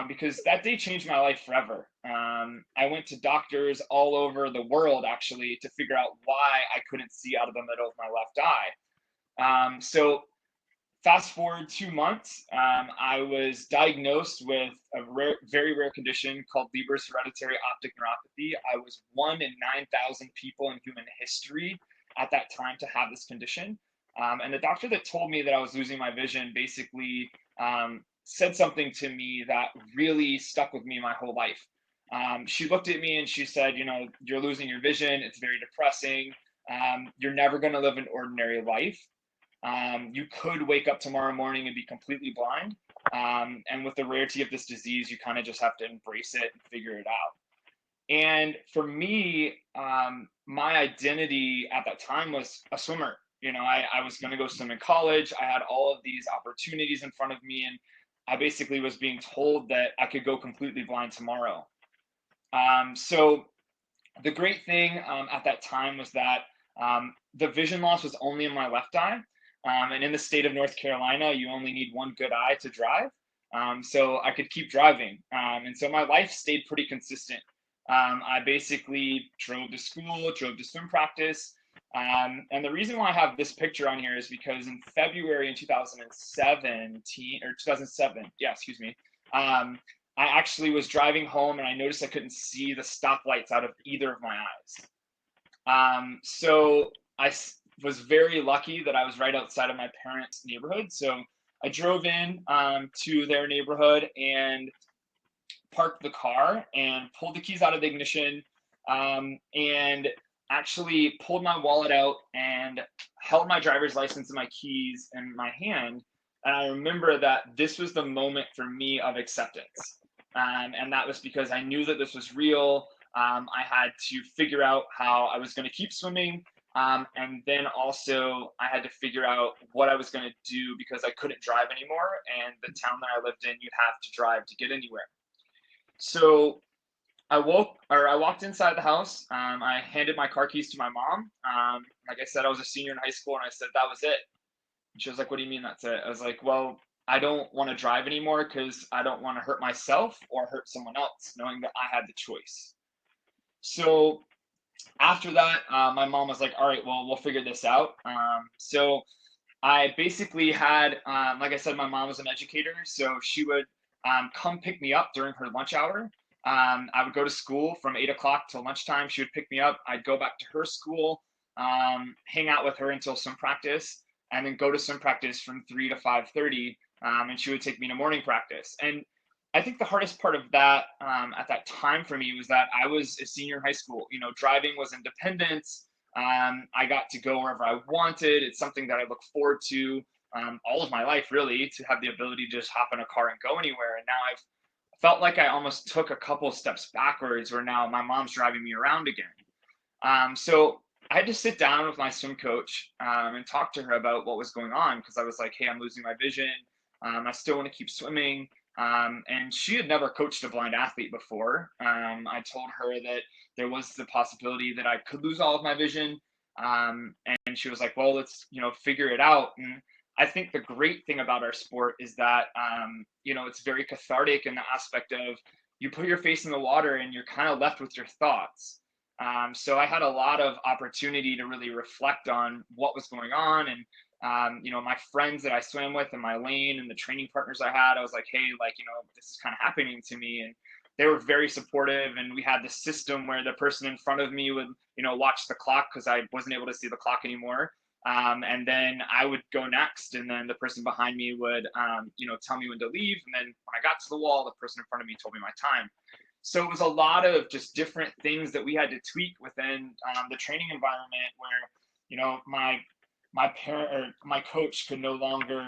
because that day changed my life forever. I went to doctors all over the world actually to figure out why I couldn't see out of the middle of my left eye. So fast forward 2 months, I was diagnosed with a very rare condition called Leber's hereditary optic neuropathy. I was 1 in 9,000 people in human history at that time to have this condition. And the doctor that told me that I was losing my vision basically said something to me that really stuck with me my whole life. She looked at me and she said, you're losing your vision. It's very depressing. You're never going to live an ordinary life. You could wake up tomorrow morning and be completely blind. And with the rarity of this disease, you kind of just have to embrace it and figure it out. And for me, my identity at that time was a swimmer. I was going to go swim in college. I had all of these opportunities in front of me, and I basically was being told that I could go completely blind tomorrow. So the great thing at that time was that the vision loss was only in my left eye. And in the state of North Carolina, you only need one good eye to drive. So I could keep driving. And so my life stayed pretty consistent. I basically drove to school, drove to swim practice. And the reason why I have this picture on here is because in February in 2007, I actually was driving home and I noticed I couldn't see the stoplights out of either of my eyes. So I was very lucky that I was right outside of my parents' neighborhood. So I drove in to their neighborhood and parked the car and pulled the keys out of the ignition and actually pulled my wallet out and held my driver's license and my keys in my hand. And I remember that this was the moment for me of acceptance. And that was because I knew that this was real. I had to figure out how I was going to keep swimming. And then also I had to figure out what I was going to do because I couldn't drive anymore. And the town that I lived in, you'd have to drive to get anywhere. So I walked inside the house. I handed my car keys to my mom. Like I said, I was a senior in high school, and I said, that was it. And she was like, what do you mean that's it? I was like, well, I don't want to drive anymore because I don't want to hurt myself or hurt someone else, knowing that I had the choice. So after that, my mom was like, all right, well, we'll figure this out. So I basically had, like I said, my mom was an educator, so she would come pick me up during her lunch hour. I would go to school from 8 o'clock till lunchtime. She would pick me up. I'd go back to her school, hang out with her until swim practice, and then go to swim practice from 3 to 5:30. And she would take me to morning practice. And I think the hardest part of that at that time for me was that I was a senior in high school. Driving was independence. I got to go wherever I wanted. It's something that I look forward to all of my life, really, to have the ability to just hop in a car and go anywhere. And now I've felt like I almost took a couple steps backwards where now my mom's driving me around again. So I had to sit down with my swim coach and talk to her about what was going on, because I was like, hey, I'm losing my vision. I still want to keep swimming. And she had never coached a blind athlete before. I told her that there was the possibility that I could lose all of my vision. And she was like, well, let's, figure it out. And I think the great thing about our sport is that, it's very cathartic in the aspect of you put your face in the water and you're kind of left with your thoughts. So I had a lot of opportunity to really reflect on what was going on. And, you know, my friends that I swam with in my lane and the training partners I had, I was like, hey, like, you know, this is kind of happening to me. And they were very supportive. And we had this system where the person in front of me would, you know, watch the clock because I wasn't able to see the clock anymore. And then I would go next, and then the person behind me would, you know, tell me when to leave. And then when I got to the wall, the person in front of me told me my time. So it was a lot of just different things that we had to tweak within the training environment where, you know, my parent or my coach could no longer,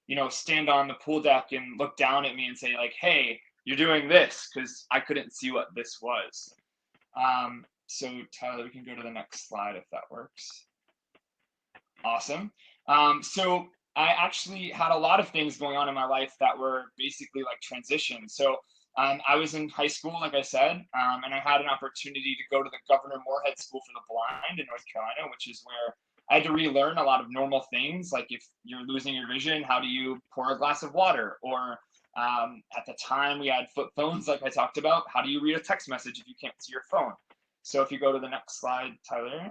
you know, stand on the pool deck and look down at me and say like, hey, you're doing this, because I couldn't see what this was. So Tyler, we can go to the next slide if that works. Awesome. So I actually had a lot of things going on in my life that were basically like transitions. So I was in high school, like I said, and I had an opportunity to go to the Governor Moorhead School for the Blind in North Carolina, which is where I had to relearn a lot of normal things. Like if you're losing your vision, how do you pour a glass of water? Or at the time we had flip phones, like I talked about. How do you read a text message if you can't see your phone? So if you go to the next slide, Tyler.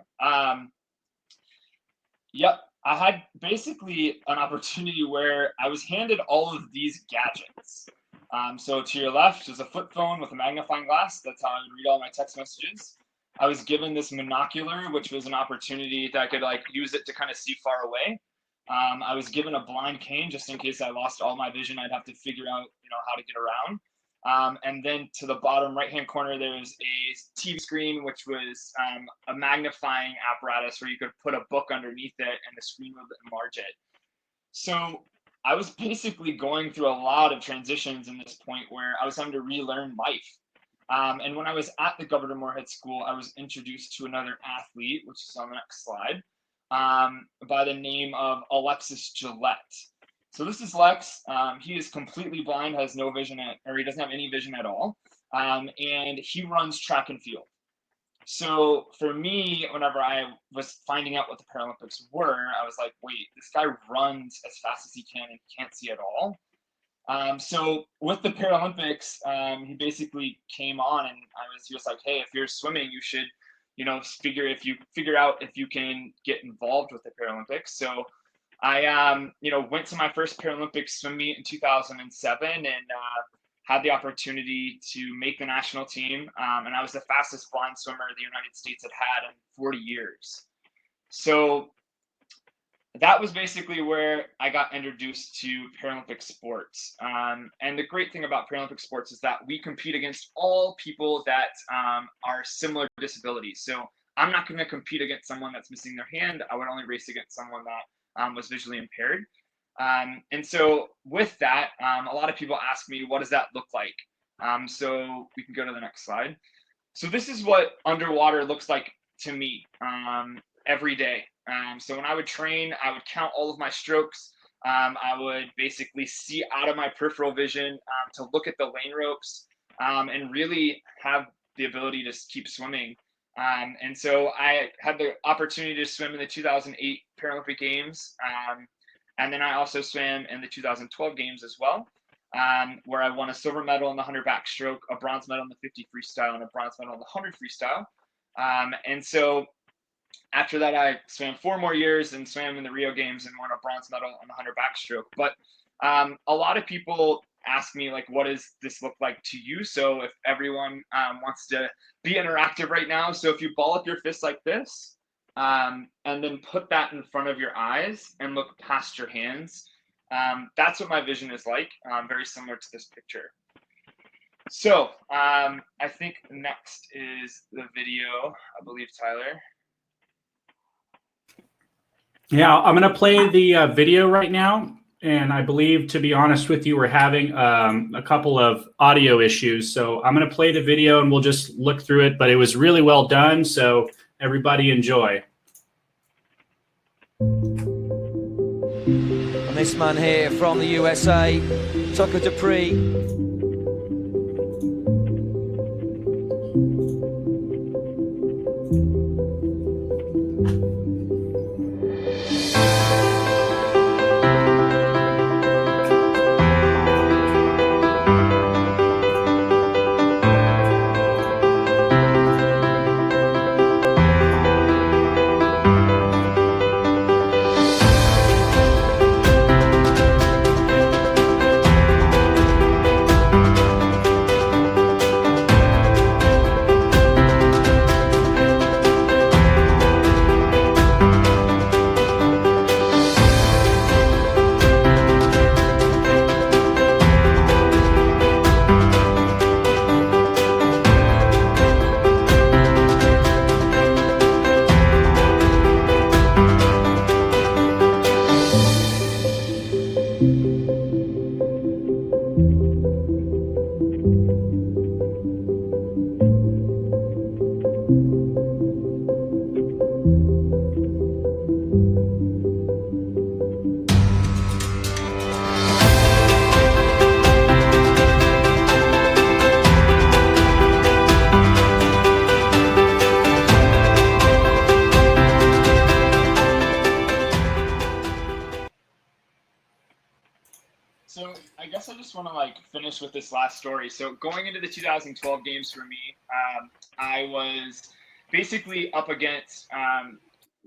Yep, I had basically an opportunity where I was handed all of these gadgets. So to your left is a flip phone with a magnifying glass. That's how I would read all my text messages. I was given this monocular, which was an opportunity that I could like use it to kind of see far away. I was given a blind cane just in case I lost all my vision. I'd have to figure out, you know, how to get around. And then to the bottom right-hand corner, there's a TV screen, which was a magnifying apparatus where you could put a book underneath it and the screen would enlarge it. So I was basically going through a lot of transitions in this point where I was having to relearn life. And when I was at the Governor Moorhead School, I was introduced to another athlete, which is on the next slide, by the name of Alexis Gillette. So this is Lex. He is completely blind, has no vision, or he doesn't have any vision at all. And he runs track and field. So for me, whenever I was finding out what the Paralympics were, I was like, wait, this guy runs as fast as he can and can't see at all. So with the Paralympics, he basically came on and he was like, hey, if you're swimming, you should, you know, figure out if you can get involved with the Paralympics. So I, you know, went to my first Paralympic swim meet in 2007 and had the opportunity to make the national team. And I was the fastest blind swimmer the United States had in 40 years. So that was basically where I got introduced to Paralympic sports. And the great thing about Paralympic sports is that we compete against all people that are similar disabilities. So I'm not going to compete against someone that's missing their hand. I would only race against someone that was visually impaired. And so with that, a lot of people ask me, what does that look like? So we can go to the next slide. So this is what underwater looks like to me every day. So when I would train, I would count all of my strokes. I would basically see out of my peripheral vision to look at the lane ropes and really have the ability to keep swimming. And so I had the opportunity to swim in the 2008 Paralympic Games. And then I also swam in the 2012 Games as well, where I won a silver medal in the 100 backstroke, a bronze medal in the 50 freestyle, and a bronze medal in the 100 freestyle. And so after that, I swam 4 more years and swam in the Rio Games and won a bronze medal in the 100 backstroke. But a lot of people ask me, like, what does this look like to you? So if everyone wants to be interactive right now, so if you ball up your fist like this, and then put that in front of your eyes and look past your hands, that's what my vision is like, very similar to this picture. So I think next is the video, I believe, Tyler. Yeah, I'm going to play the video right now. And I believe, to be honest with you, we're having a couple of audio issues. So I'm going to play the video and we'll just look through it. But it was really well done. So everybody enjoy. And this man here from the USA, Dupree. finish with this last story. So going into the 2012 games for me, I was basically up against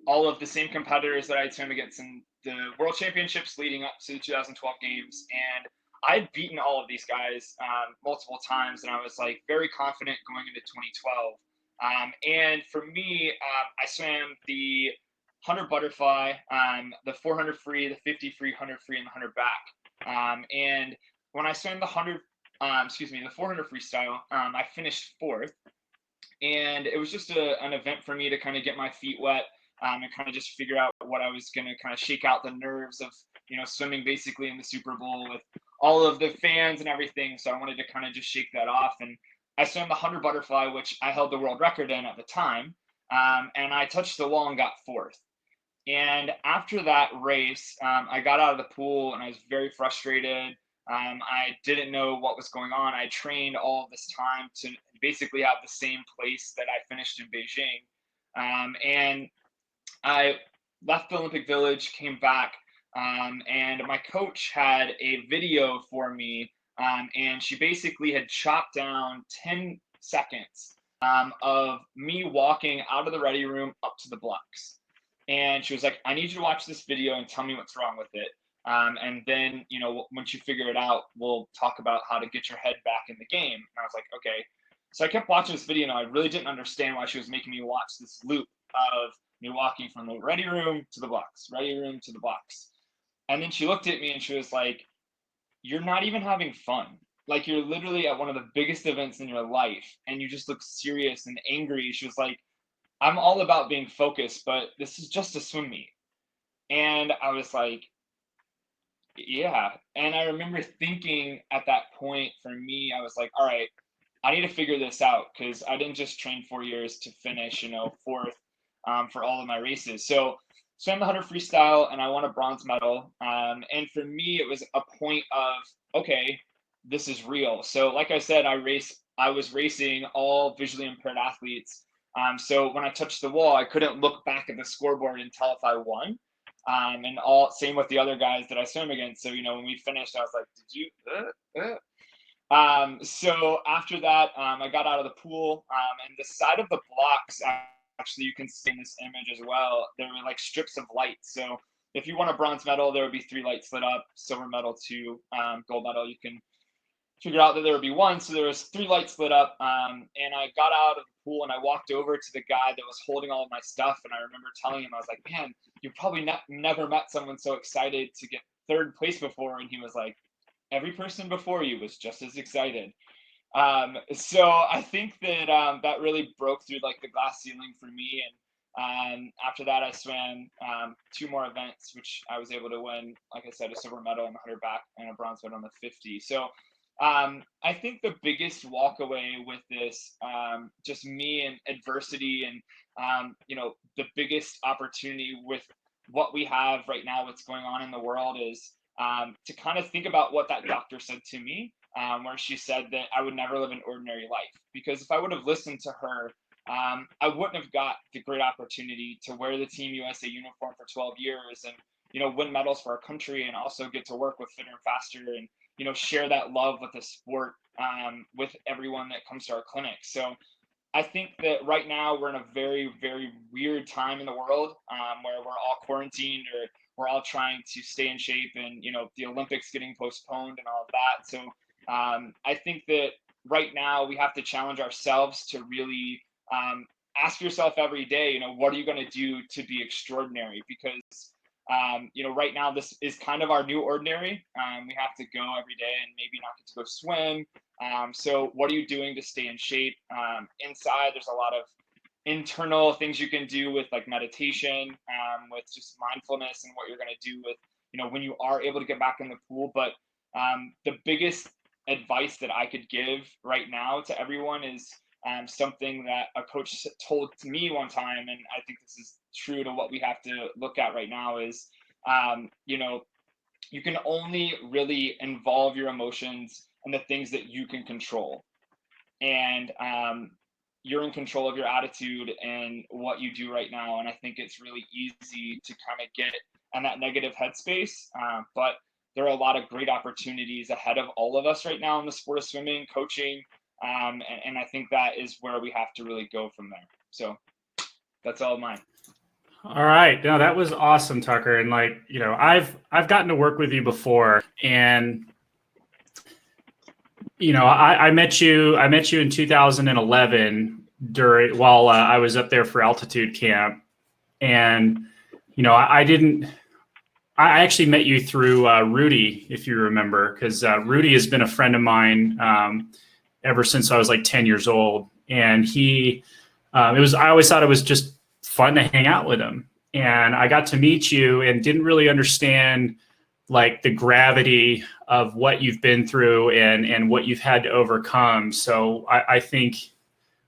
all of the same competitors that I'd swim against in the World Championships leading up to the 2012 games. And I'd beaten all of these guys multiple times, and I was like very confident going into 2012. And for me, I swam the 100 butterfly, the 400 free, the 50 free, 100 free, and the 100 back. And when I swam the 400 freestyle, I finished 4th. And it was just an event for me to kind of get my feet wet and kind of just figure out what I was going to kind of shake out the nerves of, swimming basically in the Super Bowl with all of the fans and everything. So I wanted to kind of just shake that off. And I swam the 100 butterfly, which I held the world record in at the time. And I touched the wall and got 4th. And after that race, I got out of the pool and I was very frustrated. I didn't know what was going on. I trained all of this time to basically have the same place that I finished in Beijing. And I left the Olympic Village, came back, and my coach had a video for me. And she basically had chopped down 10 seconds of me walking out of the ready room up to the blocks. And she was like, I need you to watch this video and tell me what's wrong with it. And then, once you figure it out, we'll talk about how to get your head back in the game. And I was like, okay. So I kept watching this video and I really didn't understand why she was making me watch this loop of me walking from the ready room to the blocks, ready room to the blocks. And then she looked at me and she was like, you're not even having fun. Like, you're literally at one of the biggest events in your life and you just look serious and angry. She was like, I'm all about being focused, but this is just a swim meet. And I was like, yeah. And I remember thinking at that point, for me, I was like, all right, I need to figure this out, because I didn't just train 4 years to finish, 4th for all of my races. So swam the 100 freestyle and I won a bronze medal. And for me, it was a point of, okay, this is real. So like I said, I was racing all visually impaired athletes. So when I touched the wall, I couldn't look back at the scoreboard and tell if I won. And same with the other guys that I swam against. So, when we finished, I was like, did you? So after that, I got out of the pool, and the side of the blocks, actually, you can see in this image as well, there were like strips of light. So if you won a bronze medal, there would be 3 lights lit up, silver medal 2, gold medal, you can figure out that there would be 1. So there was 3 lights lit up, and I got out of the pool and I walked over to the guy that was holding all of my stuff. And I remember telling him, I was like, man, you probably never met someone so excited to get 3rd place before. And he was like, every person before you was just as excited. So I think that that really broke through like the glass ceiling for me. And after that, I swam 2 more events, which I was able to win, like I said, a silver medal in the 100 back and a bronze medal in the 50. So I think the biggest walk away with this, just me and adversity and, the biggest opportunity with what we have right now, what's going on in the world, is to kind of think about what that doctor said to me, where she said that I would never live an ordinary life. Because if I would have listened to her, I wouldn't have got the great opportunity to wear the Team USA uniform for 12 years and, win medals for our country, and also get to work with Fitter and Faster and, share that love with the sport with everyone that comes to our clinic. So I think that right now we're in a very, very weird time in the world, where we're all quarantined, or we're all trying to stay in shape, and, the Olympics getting postponed and all of that. So I think that right now we have to challenge ourselves to really ask yourself every day, what are you going to do to be extraordinary? Because right now this is kind of our new ordinary. We have to go every day and maybe not get to go swim. So what are you doing to stay in shape? Inside, there's a lot of internal things you can do with like meditation, with just mindfulness, and what you're going to do with, when you are able to get back in the pool. But the biggest advice that I could give right now to everyone is something that a coach told to me one time, and I think this is true to what we have to look at right now, is you can only really involve your emotions and the things that you can control. And you're in control of your attitude and what you do right now. And I think it's really easy to kind of get in that negative headspace. But there are a lot of great opportunities ahead of all of us right now in the sport of swimming, coaching, and I think that is where we have to really go from there. So that's all mine. All right. No, that was awesome, Tucker. And like, you know, I've gotten to work with you before, and you know, I met you in 2011 while I was up there for altitude camp. And, you know, I actually met you through Rudy, if you remember, because Rudy has been a friend of mine ever since I was like 10 years old. And I always thought it was just fun to hang out with him. And I got to meet you and didn't really understand like the gravity of what you've been through and what you've had to overcome. So I think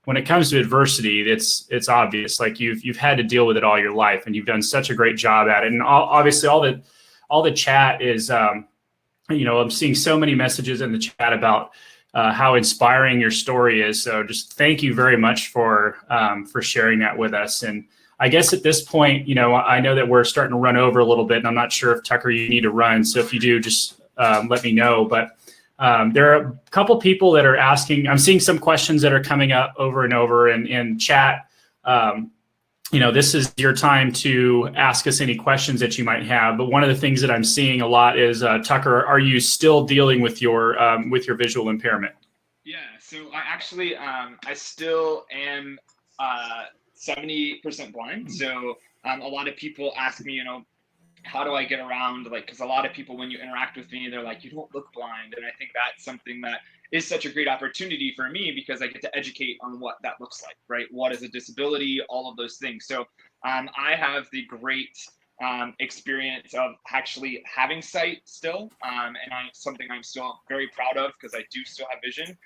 when it comes to adversity, it's obvious. Like you've had to deal with it all your life, and you've done such a great job at it. And obviously all the chat is, you know, I'm seeing so many messages in the chat about how inspiring your story is. So just thank you very much for sharing that with us. And I guess at this point, you know, I know that we're starting to run over a little bit, and I'm not sure if Tucker, you need to run. So if you do, just let me know. But there are a couple people that are asking. I'm seeing some questions that are coming up over and over in chat. You know, this is your time to ask us any questions that you might have. But one of the things that I'm seeing a lot is, Tucker, are you still dealing with your visual impairment? Yeah. So I actually, I still am 70% blind. So a lot of people ask me, you know, how do I get around? Like, because a lot of people, when you interact with me, they're like, you don't look blind. And I think that's something that is such a great opportunity for me, because I get to educate on what that looks like, right? What is a disability, all of those things. So I have the great experience of actually having sight still. And something I'm still very proud of, because I do still have vision.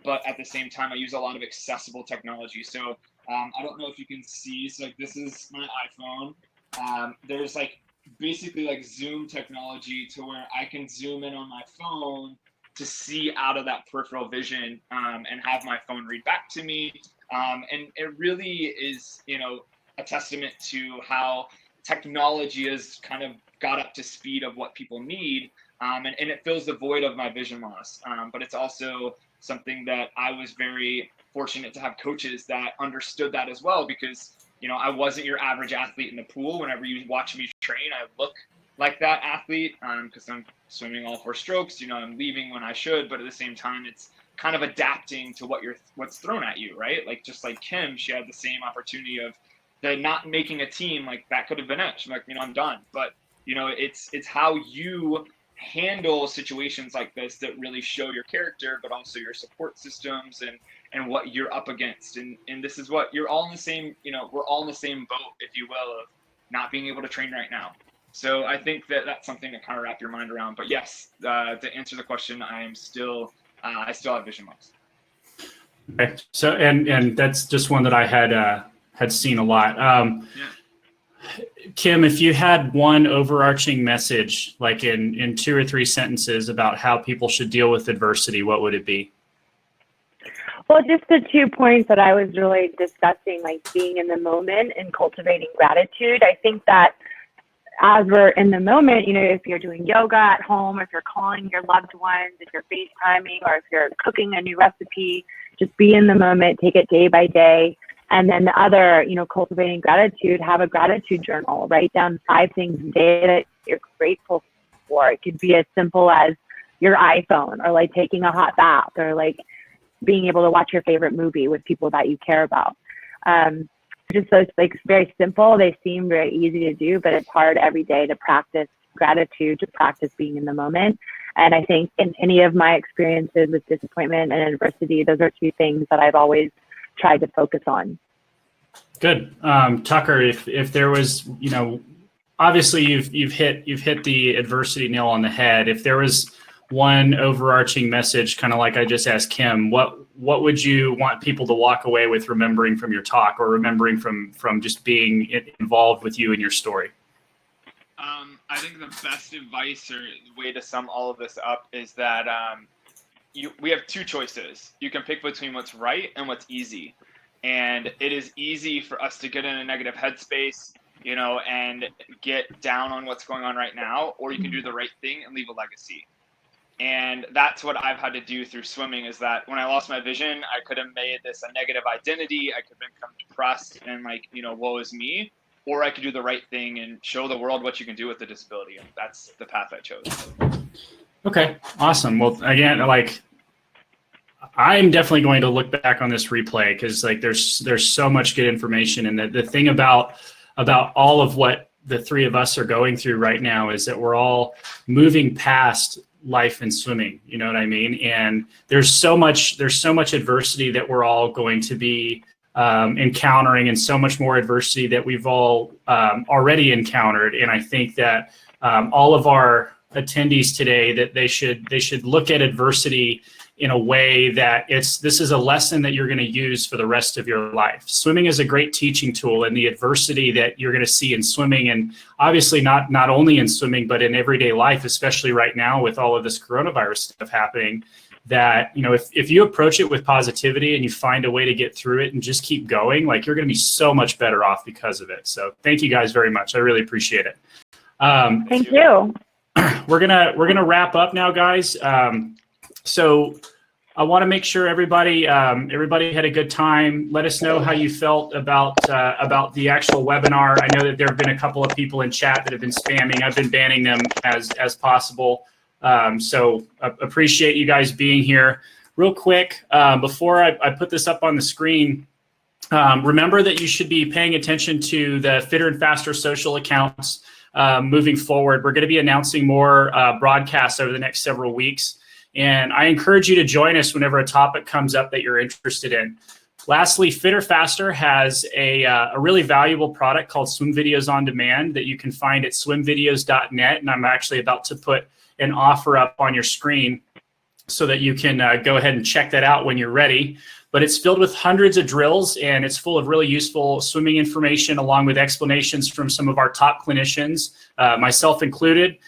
But at the same time, I use a lot of accessible technology. So I don't know if you can see, so like this is my iPhone. There's like basically like zoom technology to where I can zoom in on my phone to see out of that peripheral vision and have my phone read back to me. And it really is, you know, a testament to how technology has kind of got up to speed of what people need. And it fills the void of my vision loss. But it's also something that I was very fortunate to have coaches that understood that as well, because, you know, I wasn't your average athlete in the pool. Whenever you watch me train, I look like that athlete because I'm swimming all 4 strokes. You know, I'm leaving when I should, but at the same time, it's kind of adapting to what's thrown at you, right? Like just like Kim, she had the same opportunity of the not making a team. Like that could have been it. She's like, you know, I'm done. But you know, it's how you handle situations like this that really show your character, but also your support systems and what you're up against. And this is what you're all in the same, you know, we're all in the same boat, if you will, of not being able to train right now. So I think that that's something to kind of wrap your mind around. But yes, to answer the question, I still have vision loss. Okay. So, and that's just one that I had seen a lot. Yeah. Kim, if you had one overarching message, like in 2 or 3 sentences about how people should deal with adversity, what would it be? Well, just the 2 points that I was really discussing, like being in the moment and cultivating gratitude. I think that as we're in the moment, you know, if you're doing yoga at home, if you're calling your loved ones, if you're FaceTiming, or if you're cooking a new recipe, just be in the moment, take it day by day. And then the other, you know, cultivating gratitude, have a gratitude journal. Write down 5 things a day that you're grateful for. It could be as simple as your iPhone, or like taking a hot bath, or like being able to watch your favorite movie with people that you care about. Just those, like, very simple. They seem very easy to do, but it's hard every day to practice gratitude, to practice being in the moment. And I think in any of my experiences with disappointment and adversity, those are 2 things that I've always tried to focus on. Good. Tucker, if there was, you know, obviously you've hit the adversity nail on the head. If there was one overarching message, kind of like I just asked Kim, what would you want people to walk away with, remembering from your talk, or remembering from just being involved with you and your story? I think the best advice or way to sum all of this up is that we have 2 choices. You can pick between what's right and what's easy. And it is easy for us to get in a negative headspace, and get down on what's going on right now, or you can do the right thing and leave a legacy. And that's what I've had to do through swimming, is that when I lost my vision, I could have made this a negative identity. I could have become depressed and woe is me, or I could do the right thing and show the world what you can do with the disability. And that's the path I chose. Okay, awesome. Well, again, I'm definitely going to look back on this replay because there's so much good information. And the thing about all of what the three of us are going through right now is that we're all moving past life and swimming, you know what I mean? And there's so much adversity that we're all going to be encountering, and so much more adversity that we've all already encountered. And I think that all of our attendees today, that they should look at adversity in a way that this is a lesson that you're going to use for the rest of your life. Swimming is a great teaching tool, and the adversity that you're going to see in swimming, and obviously not only in swimming, but in everyday life, especially right now with all of this coronavirus stuff happening, that, if you approach it with positivity and you find a way to get through it and just keep going, you're going to be so much better off because of it. So thank you guys very much. I really appreciate it. Thank you. We're gonna wrap up now, guys. So I want to make sure everybody had a good time. Let us know how you felt about the actual webinar. I know that there have been a couple of people in chat that have been spamming. I've been banning them as possible. So appreciate you guys being here. Real quick, before I put this up on the screen, remember that you should be paying attention to the Fitter and Faster social accounts moving forward. We're going to be announcing more broadcasts over the next several weeks. And I encourage you to join us whenever a topic comes up that you're interested in. Lastly, Fitter Faster has a really valuable product called Swim Videos on Demand that you can find at swimvideos.net. And I'm actually about to put an offer up on your screen so that you can go ahead and check that out when you're ready. But it's filled with hundreds of drills, and it's full of really useful swimming information, along with explanations from some of our top clinicians, myself included.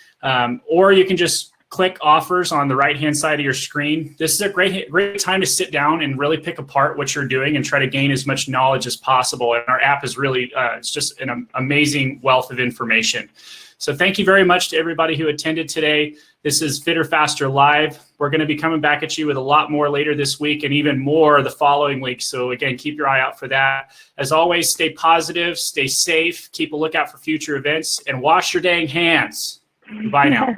Or you can just click offers on the right-hand side of your screen. This is a great time to sit down and really pick apart what you're doing and try to gain as much knowledge as possible. And our app is really, it's just an amazing wealth of information. So thank you very much to everybody who attended today. This is Fitter Faster Live. We're going to be coming back at you with a lot more later this week, and even more the following week. So again, keep your eye out for that. As always, stay positive, stay safe, keep a lookout for future events, and wash your dang hands. Bye now.